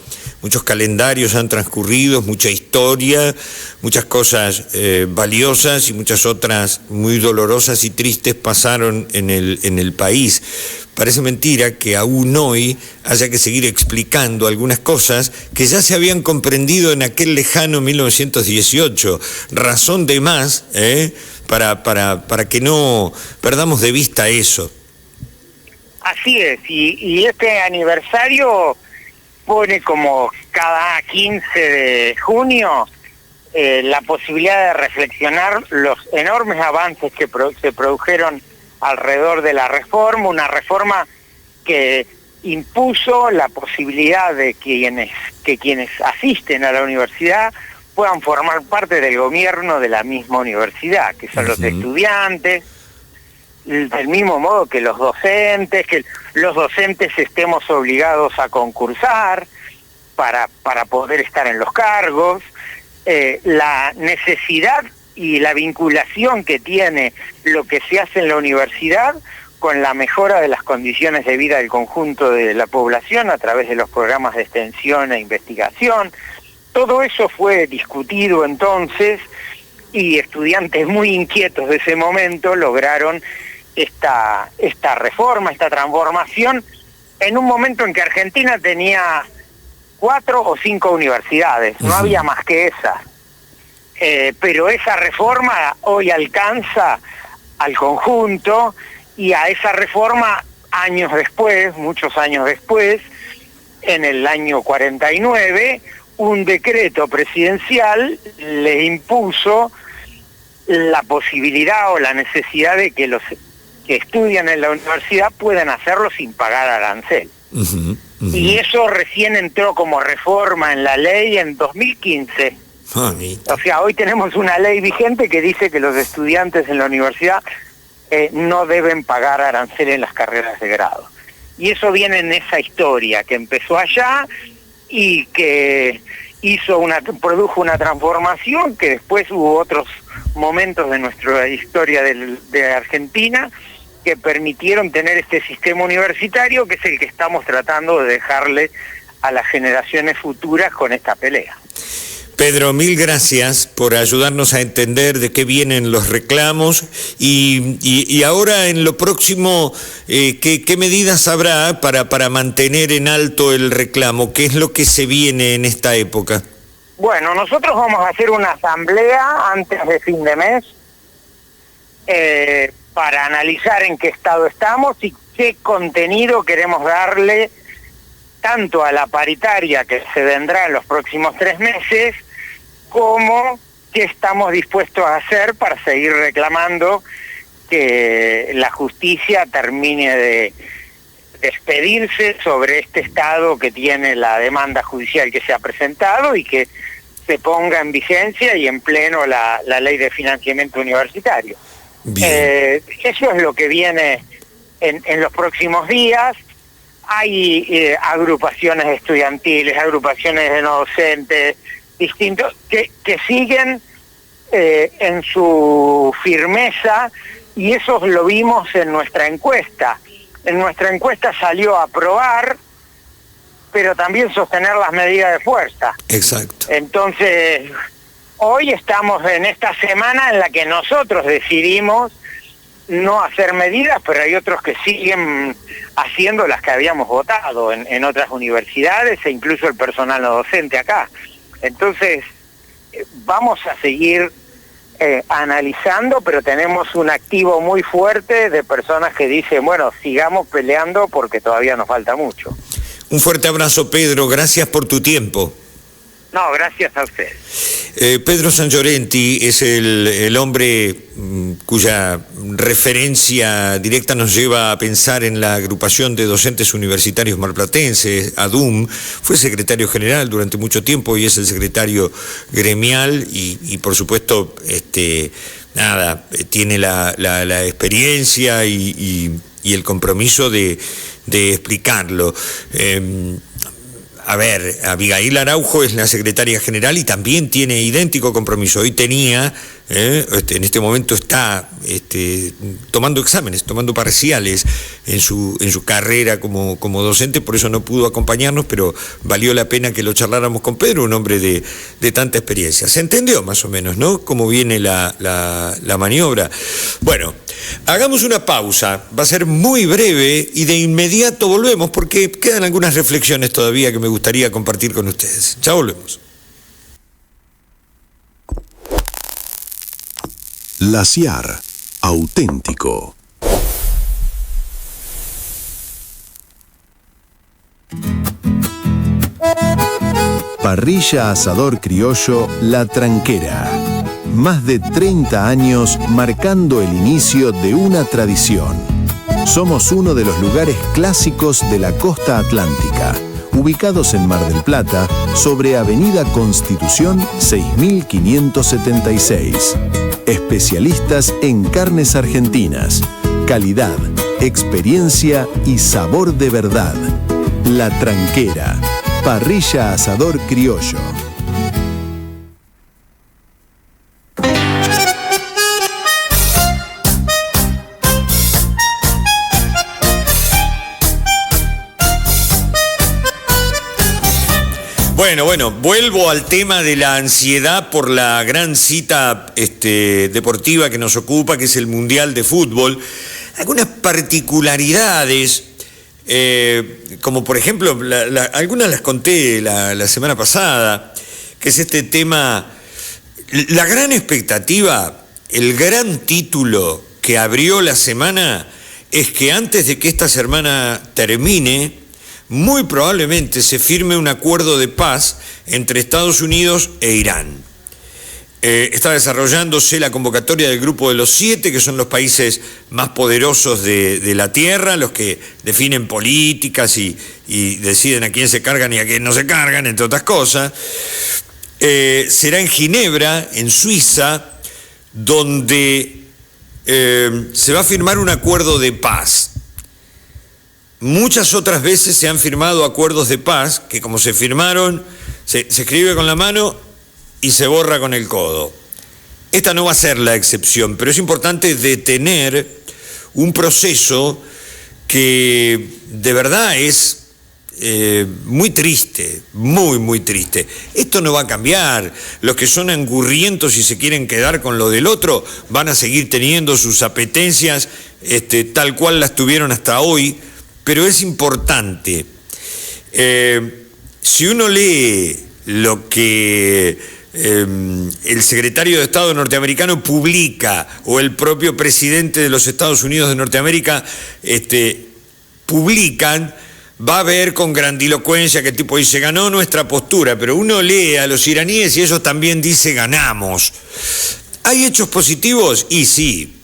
Muchos calendarios han transcurrido, mucha historia, muchas cosas valiosas y muchas otras muy dolorosas y tristes pasaron en el país. Parece mentira que aún hoy haya que seguir explicando algunas cosas que ya se habían comprendido en aquel lejano 1918. Razón de más, para que no perdamos de vista eso. Así es, y este aniversario pone como cada 15 de junio la posibilidad de reflexionar los enormes avances que se produjeron alrededor de la reforma, una reforma que impuso la posibilidad de que quienes asisten a la universidad puedan formar parte del gobierno de la misma universidad, que son los estudiantes, del mismo modo que los docentes estemos obligados a concursar para poder estar en los cargos, la necesidad y la vinculación que tiene lo que se hace en la universidad con la mejora de las condiciones de vida del conjunto de la población a través de los programas de extensión e investigación. Todo eso fue discutido entonces y estudiantes muy inquietos de ese momento lograron esta reforma, esta transformación, en un momento en que Argentina tenía 4 o 5 universidades, no había más que esas. Pero esa reforma hoy alcanza al conjunto y a esa reforma años después, muchos años después, en el año 49, un decreto presidencial le impuso la posibilidad o la necesidad de que los que estudian en la universidad puedan hacerlo sin pagar arancel. Y eso recién entró como reforma en la ley en 2015. O sea, hoy tenemos una ley vigente que dice que los estudiantes en la universidad no deben pagar arancel en las carreras de grado. Y eso viene en esa historia que empezó allá y que produjo una transformación, que después hubo otros momentos de nuestra historia de Argentina que permitieron tener este sistema universitario, que es el que estamos tratando de dejarle a las generaciones futuras con esta pelea. Pedro, mil gracias por ayudarnos a entender de qué vienen los reclamos y ahora en lo próximo, ¿qué medidas habrá para mantener en alto el reclamo? ¿Qué es lo que se viene en esta época? Bueno, nosotros vamos a hacer una asamblea antes de fin de mes para analizar en qué estado estamos y qué contenido queremos darle tanto a la paritaria que se vendrá en los próximos 3 meses, como qué estamos dispuestos a hacer para seguir reclamando que la justicia termine de despedirse sobre este estado que tiene la demanda judicial que se ha presentado y que se ponga en vigencia y en pleno la ley de financiamiento universitario. Eso es lo que viene en los próximos días. Hay agrupaciones estudiantiles, agrupaciones de no docentes, distintos, que siguen en su firmeza, y eso lo vimos en nuestra encuesta. En nuestra encuesta salió a aprobar, pero también sostener las medidas de fuerza. Exacto. Entonces, hoy estamos en esta semana en la que nosotros decidimos no hacer medidas, pero hay otros que siguen haciendo las que habíamos votado en otras universidades e incluso el personal no docente acá. Entonces, vamos a seguir analizando, pero tenemos un activo muy fuerte de personas que dicen, bueno, sigamos peleando porque todavía nos falta mucho. Un fuerte abrazo, Pedro. Gracias por tu tiempo. No, gracias a ustedes. Pedro San Llorenti es el hombre cuya referencia directa nos lleva a pensar en la agrupación de docentes universitarios marplatenses, ADUM. Fue secretario general durante mucho tiempo y es el secretario gremial y por supuesto, tiene la experiencia y el compromiso de explicarlo. Abigail Araujo es la secretaria general y también tiene idéntico compromiso. Hoy tenía, en este momento está tomando exámenes, tomando parciales en su carrera como docente, por eso no pudo acompañarnos, pero valió la pena que lo charláramos con Pedro, un hombre de tanta experiencia. Se entendió más o menos, ¿no?, cómo viene la maniobra. Bueno, hagamos una pausa, va a ser muy breve y de inmediato volvemos porque quedan algunas reflexiones todavía que me gustaría compartir con ustedes. Ya volvemos. La CIAR, auténtico. Parrilla Asador Criollo La Tranquera. Más de 30 años marcando el inicio de una tradición. Somos uno de los lugares clásicos de la costa atlántica, ubicados en Mar del Plata, sobre Avenida Constitución 6576. Especialistas en carnes argentinas, calidad, experiencia y sabor de verdad. La Tranquera, Parrilla Asador Criollo. Bueno, vuelvo al tema de la ansiedad por la gran cita deportiva que nos ocupa, que es el Mundial de Fútbol. Algunas particularidades, como por ejemplo, algunas las conté la semana pasada, que es este tema, la gran expectativa, el gran título que abrió la semana, es que antes de que esta semana termine, muy probablemente se firme un acuerdo de paz entre Estados Unidos e Irán. Está desarrollándose la convocatoria del Grupo de los 7, que son los países más poderosos de la Tierra, los que definen políticas y deciden a quién se cargan y a quién no se cargan, entre otras cosas. Será en Ginebra, en Suiza, donde se va a firmar un acuerdo de paz. Muchas otras veces se han firmado acuerdos de paz que, como se firmaron, se escribe con la mano y se borra con el codo. Esta no va a ser la excepción, pero es importante detener un proceso que de verdad es muy triste, muy triste. Esto no va a cambiar. Los que son angurrientos y se quieren quedar con lo del otro van a seguir teniendo sus apetencias tal cual las tuvieron hasta hoy. Pero es importante, si uno lee lo que el secretario de Estado norteamericano publica, o el propio presidente de los Estados Unidos de Norteamérica publican, va a ver con grandilocuencia que el tipo dice, ganó nuestra postura, pero uno lee a los iraníes y ellos también dicen, ganamos. ¿Hay hechos positivos? Y sí,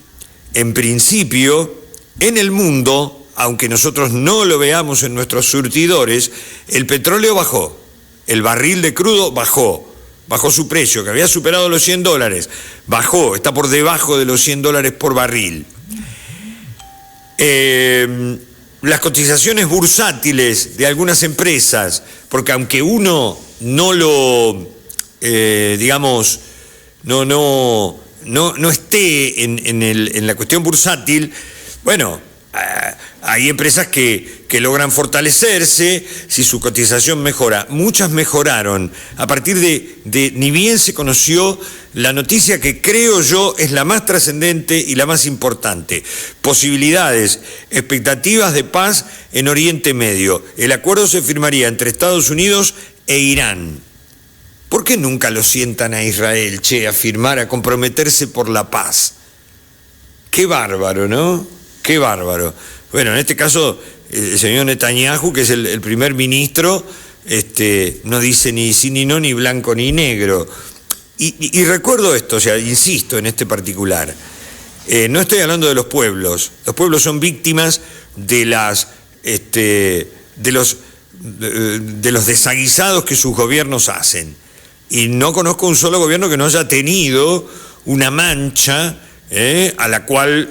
en principio, en el mundo, aunque nosotros no lo veamos en nuestros surtidores, el petróleo bajó, el barril de crudo bajó su precio, que había superado los $100, bajó, está por debajo de los $100 por barril. Las cotizaciones bursátiles de algunas empresas, porque aunque uno no lo, no esté en la cuestión bursátil, bueno, hay empresas que logran fortalecerse si su cotización mejora. Muchas mejoraron a partir de ni bien se conoció la noticia que creo yo es la más trascendente y la más importante. Posibilidades, expectativas de paz en Oriente Medio. El acuerdo se firmaría entre Estados Unidos e Irán. ¿Por qué nunca lo sientan a Israel, a firmar, a comprometerse por la paz? Qué bárbaro, ¿no? Qué bárbaro. Bueno, en este caso, el señor Netanyahu, que es el primer ministro, no dice ni sí ni no, ni blanco ni negro. Y recuerdo esto, o sea, insisto en este particular. No estoy hablando de los pueblos. Los pueblos son víctimas de los desaguisados que sus gobiernos hacen. Y no conozco un solo gobierno que no haya tenido una mancha a la cual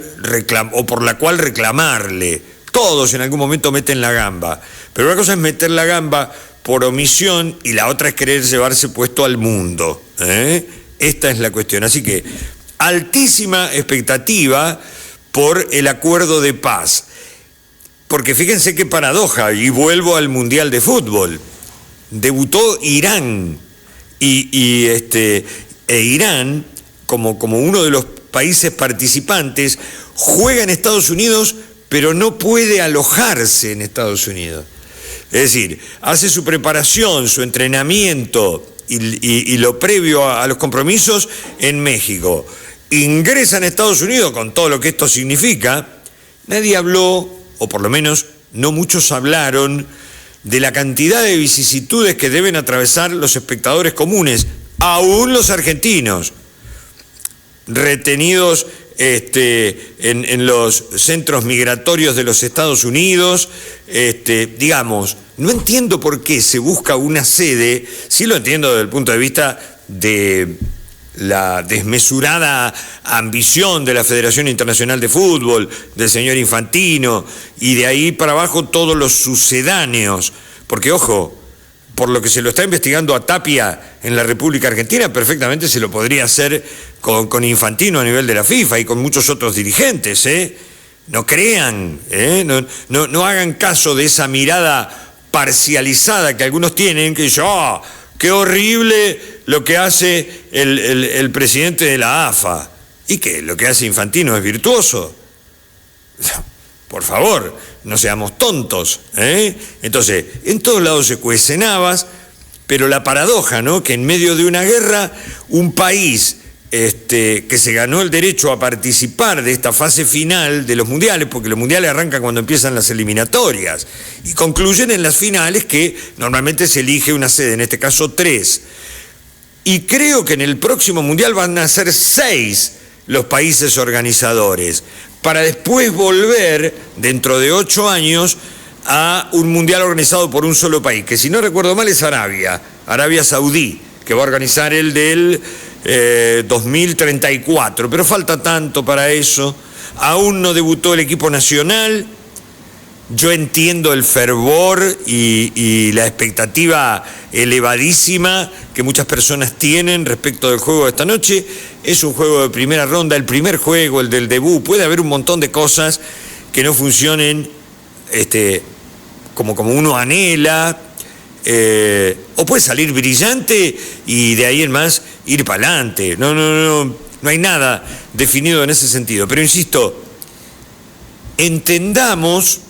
por la cual reclamarle. Todos en algún momento meten la gamba. Pero una cosa es meter la gamba por omisión y la otra es querer llevarse puesto al mundo. Esta es la cuestión. Así que altísima expectativa por el acuerdo de paz. Porque fíjense qué paradoja, y vuelvo al Mundial de Fútbol. Debutó Irán, e Irán, como uno de los países participantes, juega en Estados Unidos, pero no puede alojarse en Estados Unidos. Es decir, hace su preparación, su entrenamiento y lo previo a los compromisos en México. Ingresa en Estados Unidos con todo lo que esto significa. Nadie habló, o por lo menos no muchos hablaron, de la cantidad de vicisitudes que deben atravesar los espectadores comunes, aún los argentinos, retenidos en los centros migratorios de los Estados Unidos. Digamos, no entiendo por qué se busca una sede, sí lo entiendo desde el punto de vista de la desmesurada ambición de la Federación Internacional de Fútbol, del señor Infantino, y de ahí para abajo todos los sucedáneos, porque ojo, por lo que se lo está investigando a Tapia en la República Argentina, perfectamente se lo podría hacer con Infantino a nivel de la FIFA y con muchos otros dirigentes, No crean, no hagan caso de esa mirada parcializada que algunos tienen, que dicen, qué horrible lo que hace el presidente de la AFA. ¿Y qué? ¿Lo que hace Infantino es virtuoso? Por favor, no seamos tontos, Entonces, en todos lados se cuecen habas, pero la paradoja, ¿no? Que en medio de una guerra, un país que se ganó el derecho a participar de esta fase final de los mundiales, porque los mundiales arrancan cuando empiezan las eliminatorias y concluyen en las finales, que normalmente se elige una sede, en este caso 3. Y creo que en el próximo mundial van a ser 6 los países organizadores, para después volver, dentro de 8 años, a un mundial organizado por un solo país, que si no recuerdo mal es Arabia Saudí, que va a organizar el del 2034, pero falta tanto para eso. Aún no debutó el equipo nacional. Yo entiendo el fervor y la expectativa elevadísima que muchas personas tienen respecto del juego de esta noche. Es un juego de primera ronda, el primer juego, el del debut. Puede haber un montón de cosas que no funcionen como uno anhela, o puede salir brillante y de ahí en más ir para adelante. No hay nada definido en ese sentido. Pero insisto, entendamos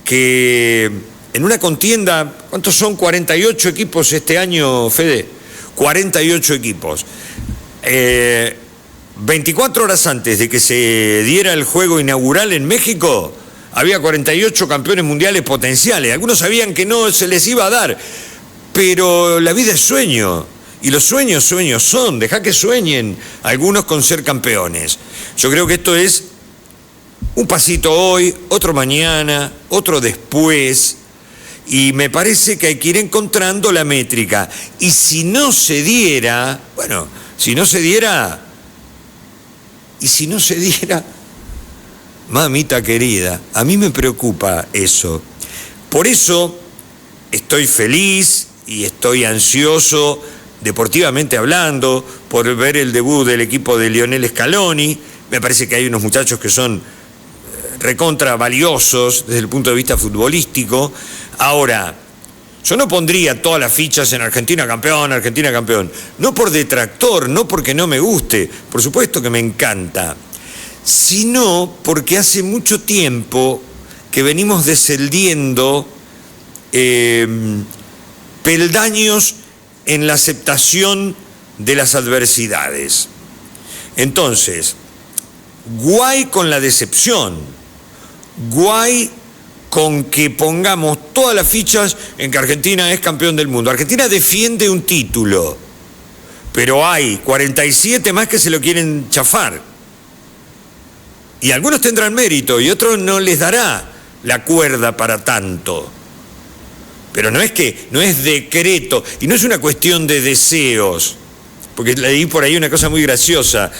que en una contienda, ¿cuántos son? 48 equipos este año, Fede. 48 equipos. 24 horas antes de que se diera el juego inaugural en México, había 48 campeones mundiales potenciales. Algunos sabían que no se les iba a dar, pero la vida es sueño. Y los sueños son. Dejá que sueñen algunos con ser campeones. Yo creo que esto es un pasito hoy, otro mañana, otro después, y me parece que hay que ir encontrando la métrica. Y si no se diera, mamita querida, a mí me preocupa eso. Por eso estoy feliz y estoy ansioso, deportivamente hablando, por ver el debut del equipo de Lionel Scaloni. Me parece que hay unos muchachos que son recontra valiosos desde el punto de vista futbolístico. Ahora, yo no pondría todas las fichas en Argentina campeón, no por detractor, no porque no me guste, por supuesto que me encanta, sino porque hace mucho tiempo que venimos descendiendo peldaños en la aceptación de las adversidades. Entonces, guay con la decepción, guay con que pongamos todas las fichas en que Argentina es campeón del mundo. Argentina defiende un título, pero hay 47 más que se lo quieren chafar. Y algunos tendrán mérito y otros no les dará la cuerda para tanto. Pero no es decreto, y no es una cuestión de deseos, porque leí por ahí una cosa muy graciosa.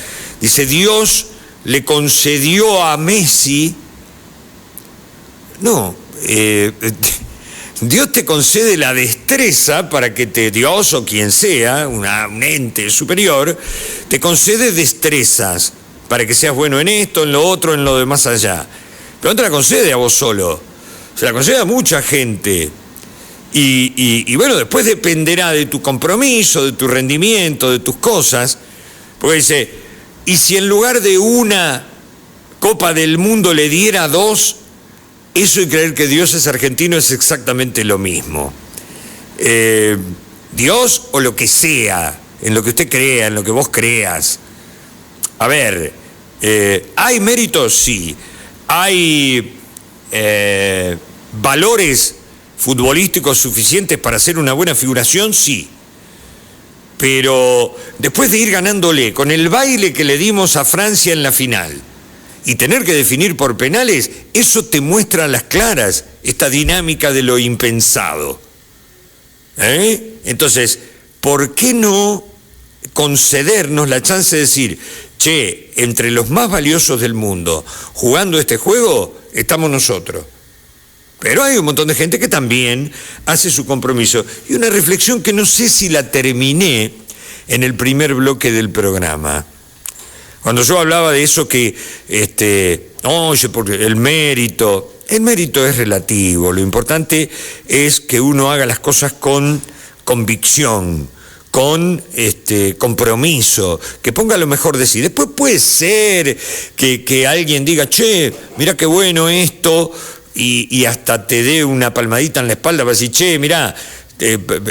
Dice, Dios le concedió a Messi. No, Dios te concede la destreza para que Dios o quien sea, un ente superior, te concede destrezas para que seas bueno en esto, en lo otro, en lo de más allá. Pero no te la concede a vos solo, se la concede a mucha gente. Y bueno, después dependerá de tu compromiso, de tu rendimiento, de tus cosas. Porque dice, y si en lugar de una Copa del Mundo le diera 2, eso y creer que Dios es argentino es exactamente lo mismo. Dios o lo que sea, en lo que usted crea, en lo que vos creas. A ver, ¿hay méritos? Sí. ¿Hay valores futbolísticos suficientes para hacer una buena figuración? Sí. Pero después de ir ganándole con el baile que le dimos a Francia en la final y tener que definir por penales, eso te muestra a las claras esta dinámica de lo impensado. Entonces, ¿por qué no concedernos la chance de decir, che, entre los más valiosos del mundo, jugando este juego, estamos nosotros? Pero hay un montón de gente que también hace su compromiso. Y una reflexión que no sé si la terminé en el primer bloque del programa. Cuando yo hablaba de eso que, oye, porque el mérito es relativo. Lo importante es que uno haga las cosas con convicción, con compromiso, que ponga lo mejor de sí. Después puede ser que alguien diga, che, mira qué bueno esto, y hasta te dé una palmadita en la espalda para decir, che, mirá,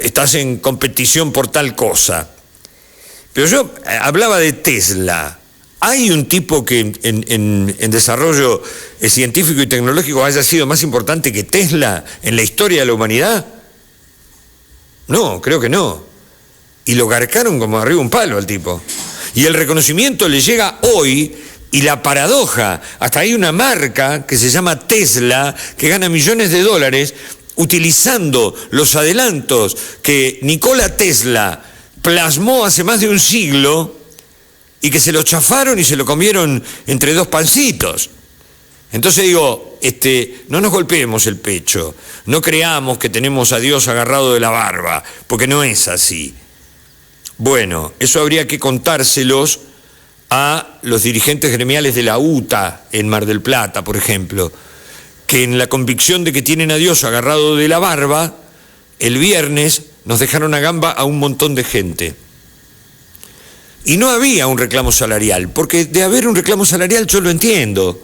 estás en competición por tal cosa. Pero yo hablaba de Tesla. ¿Hay un tipo que en desarrollo científico y tecnológico haya sido más importante que Tesla en la historia de la humanidad? No, creo que no. Y lo garcaron como arriba un palo al tipo. Y el reconocimiento le llega hoy. Y la paradoja, hasta hay una marca que se llama Tesla, que gana millones de dólares utilizando los adelantos que Nikola Tesla plasmó hace más de un siglo y que se lo chafaron y se lo comieron entre dos pancitos. Entonces digo, no nos golpeemos el pecho, no creamos que tenemos a Dios agarrado de la barba, porque no es así. Bueno, eso habría que contárselos a los dirigentes gremiales de la UTA en Mar del Plata, por ejemplo, que en la convicción de que tienen a Dios agarrado de la barba, el viernes nos dejaron a gamba a un montón de gente. Y no había un reclamo salarial, porque de haber un reclamo salarial yo lo entiendo.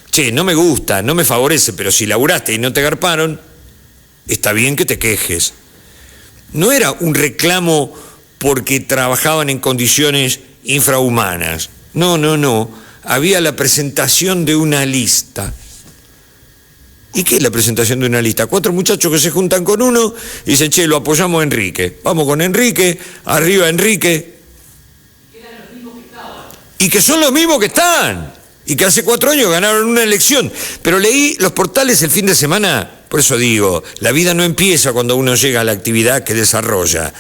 Che, no me gusta, no me favorece, pero si laburaste y no te garparon, está bien que te quejes. No era un reclamo porque trabajaban en condiciones infrahumanas. No. Había la presentación de una lista. ¿Y qué es la presentación de una lista? 4 muchachos que se juntan con uno y dicen, che, lo apoyamos a Enrique. Vamos con Enrique, arriba Enrique. Y que son los mismos que están. Y que hace 4 años ganaron una elección. Pero leí los portales el fin de semana. Por eso digo, la vida no empieza cuando uno llega a la actividad que desarrolla.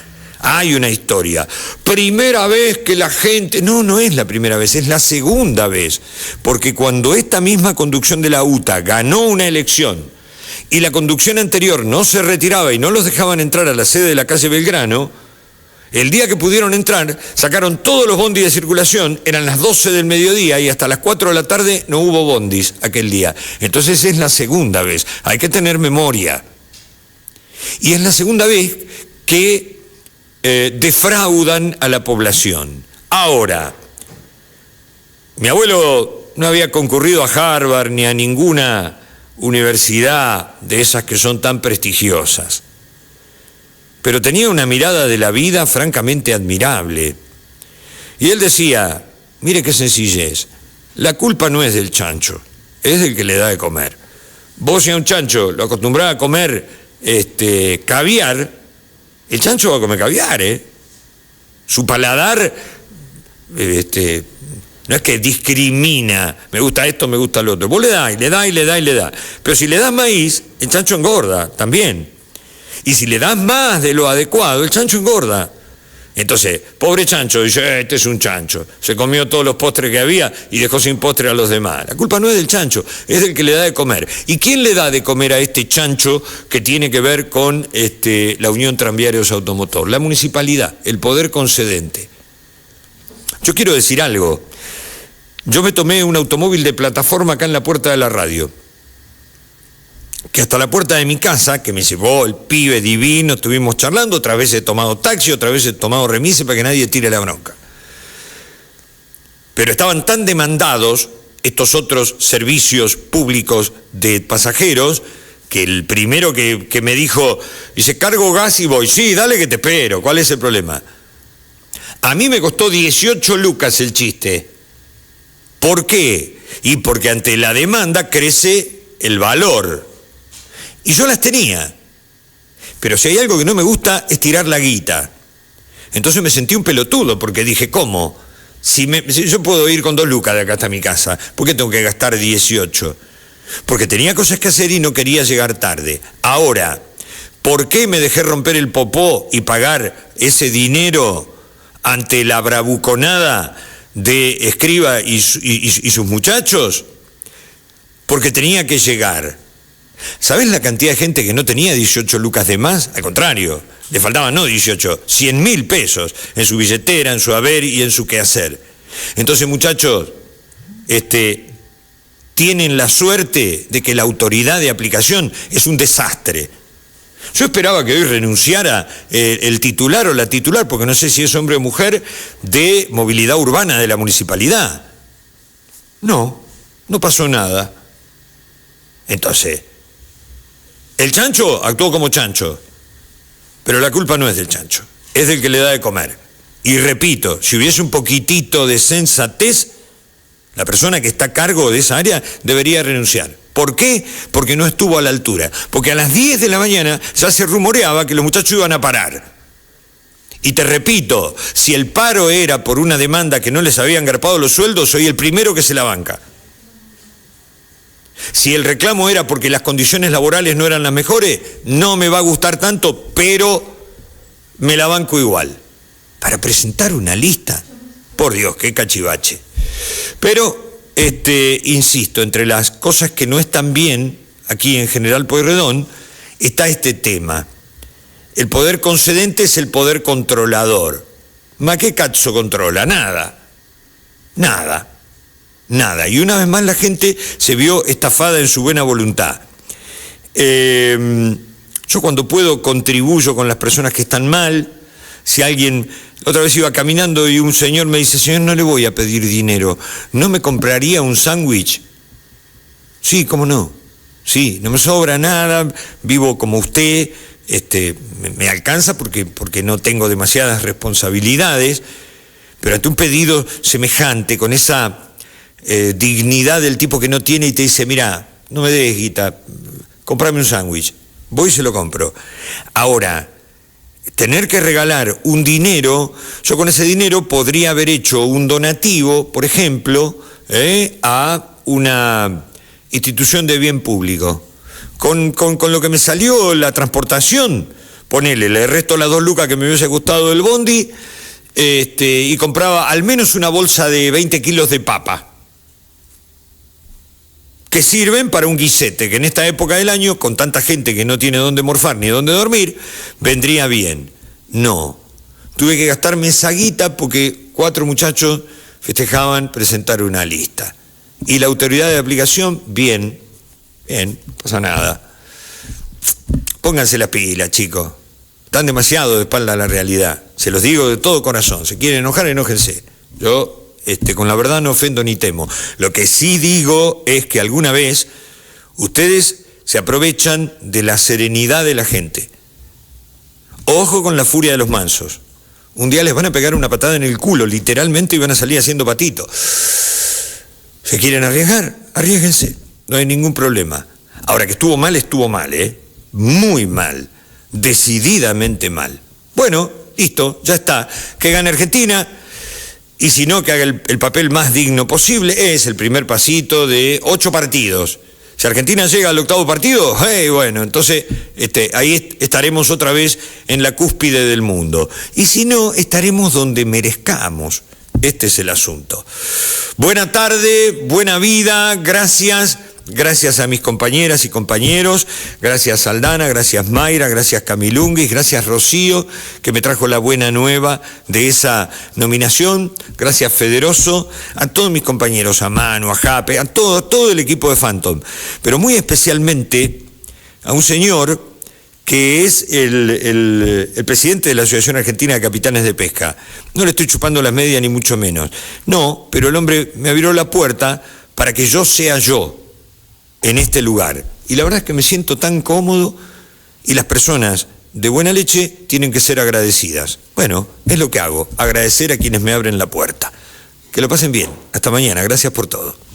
Hay una historia. Primera vez que la gente... No es la primera vez, es la segunda vez. Porque cuando esta misma conducción de la UTA ganó una elección y la conducción anterior no se retiraba y no los dejaban entrar a la sede de la calle Belgrano, el día que pudieron entrar, sacaron todos los bondis de circulación, eran las 12 del mediodía y hasta las 4 de la tarde no hubo bondis aquel día. Entonces es la segunda vez. Hay que tener memoria. Y es la segunda vez que defraudan a la población. Ahora, mi abuelo no había concurrido a Harvard ni a ninguna universidad de esas que son tan prestigiosas, pero tenía una mirada de la vida francamente admirable. Y él decía, mire qué sencillez, la culpa no es del chancho, es del que le da de comer. Vos si a un chancho lo acostumbrás a comer caviar, el chancho va a comer caviar, Su paladar, no es que discrimina, me gusta esto, me gusta lo otro. Vos le das, y le das, y le das, y le das. Pero si le das maíz, el chancho engorda también. Y si le das más de lo adecuado, el chancho engorda. Entonces, pobre chancho, dice, este es un chancho. Se comió todos los postres que había y dejó sin postre a los demás. La culpa no es del chancho, es del que le da de comer. ¿Y quién le da de comer a este chancho que tiene que ver con la Unión Tranviarios Automotor? La municipalidad, el poder concedente. Yo quiero decir algo. Yo me tomé un automóvil de plataforma acá en la puerta de la radio, que hasta la puerta de mi casa, que me llevó el pibe divino, estuvimos charlando, otra vez he tomado taxi, otra vez he tomado remise para que nadie tire la bronca. Pero estaban tan demandados estos otros servicios públicos de pasajeros, que el primero que me dijo, dice, cargo gas y voy, sí, dale que te espero, ¿cuál es el problema? A mí me costó 18 lucas el chiste. ¿Por qué? Y porque ante la demanda crece el valor. Y yo las tenía. Pero si hay algo que no me gusta es tirar la guita. Entonces me sentí un pelotudo porque dije, ¿cómo? Si yo puedo ir con 2 lucas de acá hasta mi casa, ¿por qué tengo que gastar 18? Porque tenía cosas que hacer y no quería llegar tarde. Ahora, ¿por qué me dejé romper el popó y pagar ese dinero ante la bravuconada de Escriba y sus muchachos? Porque tenía que llegar. ¿Sabés la cantidad de gente que no tenía 18 lucas de más? Al contrario, le faltaban no 18, 100.000 pesos en su billetera, en su haber y en su quehacer. Entonces, muchachos, tienen la suerte de que la autoridad de aplicación es un desastre. Yo esperaba que hoy renunciara el titular o la titular, porque no sé si es hombre o mujer, de movilidad urbana de la municipalidad. No pasó nada. Entonces, el chancho actuó como chancho, pero la culpa no es del chancho, es del que le da de comer. Y repito, si hubiese un poquitito de sensatez, la persona que está a cargo de esa área debería renunciar. ¿Por qué? Porque no estuvo a la altura. Porque a las 10 de la mañana ya se rumoreaba que los muchachos iban a parar. Y te repito, si el paro era por una demanda que no les habían garpado los sueldos, soy el primero que se la banca. Si el reclamo era porque las condiciones laborales no eran las mejores, no me va a gustar tanto, pero me la banco igual. Para presentar una lista, por Dios, qué cachivache. Pero, insisto, entre las cosas que no están bien, aquí en General Pueyrredón, está este tema. El poder concedente es el poder controlador. ¿Ma qué cazzo controla? Nada. Y una vez más la gente se vio estafada en su buena voluntad. Yo cuando puedo contribuyo con las personas que están mal. Si alguien, otra vez iba caminando y un señor me dice, señor, no le voy a pedir dinero, ¿no me compraría un sándwich? Sí, ¿cómo no? Sí, no me sobra nada, vivo como usted, me alcanza porque no tengo demasiadas responsabilidades, pero ante un pedido semejante, con esa dignidad del tipo que no tiene y te dice, mira, no me des guita, comprame un sándwich, voy y se lo compro. Ahora, tener que regalar un dinero, yo con ese dinero podría haber hecho un donativo, por ejemplo, a una institución de bien público. Con lo que me salió la transportación, ponele, le resto las 2 lucas que me hubiese gustado del bondi, y compraba al menos una bolsa de 20 kilos de papa, que sirven para un guisete, que en esta época del año, con tanta gente que no tiene dónde morfar ni dónde dormir, vendría bien. No, tuve que gastarme esa guita porque 4 muchachos festejaban presentar una lista. Y la autoridad de aplicación, bien, no pasa nada. Pónganse las pilas, chicos. Están demasiado de espalda a la realidad. Se los digo de todo corazón. Se quieren enojar, enójense. Yo con la verdad no ofendo ni temo. Lo que sí digo es que alguna vez ustedes se aprovechan de la serenidad de la gente. Ojo con la furia de los mansos. Un día les van a pegar una patada en el culo, literalmente, y van a salir haciendo patito. ¿Se quieren arriesgar? Arriésguense. No hay ningún problema. Ahora, que estuvo mal, muy mal. Decididamente mal. Bueno, listo, ya está. Que gane Argentina, y si no, que haga el papel más digno posible. Es el primer pasito de 8 partidos. Si Argentina llega al 8º partido, bueno, entonces ahí estaremos otra vez en la cúspide del mundo. Y si no, estaremos donde merezcamos. Este es el asunto. Buena tarde, buena vida, gracias. Gracias a mis compañeras y compañeros, gracias Aldana, gracias Mayra, gracias Camilunguis, gracias Rocío, que me trajo la buena nueva de esa nominación, gracias Federoso, a todos mis compañeros, a Manu, a Jape, a todo el equipo de Phantom, pero muy especialmente a un señor que es el presidente de la Asociación Argentina de Capitanes de Pesca. No le estoy chupando las medias ni mucho menos, no, pero el hombre me abrió la puerta para que yo sea yo en este lugar. Y la verdad es que me siento tan cómodo, y las personas de buena leche tienen que ser agradecidas. Bueno, es lo que hago, agradecer a quienes me abren la puerta. Que lo pasen bien. Hasta mañana. Gracias por todo.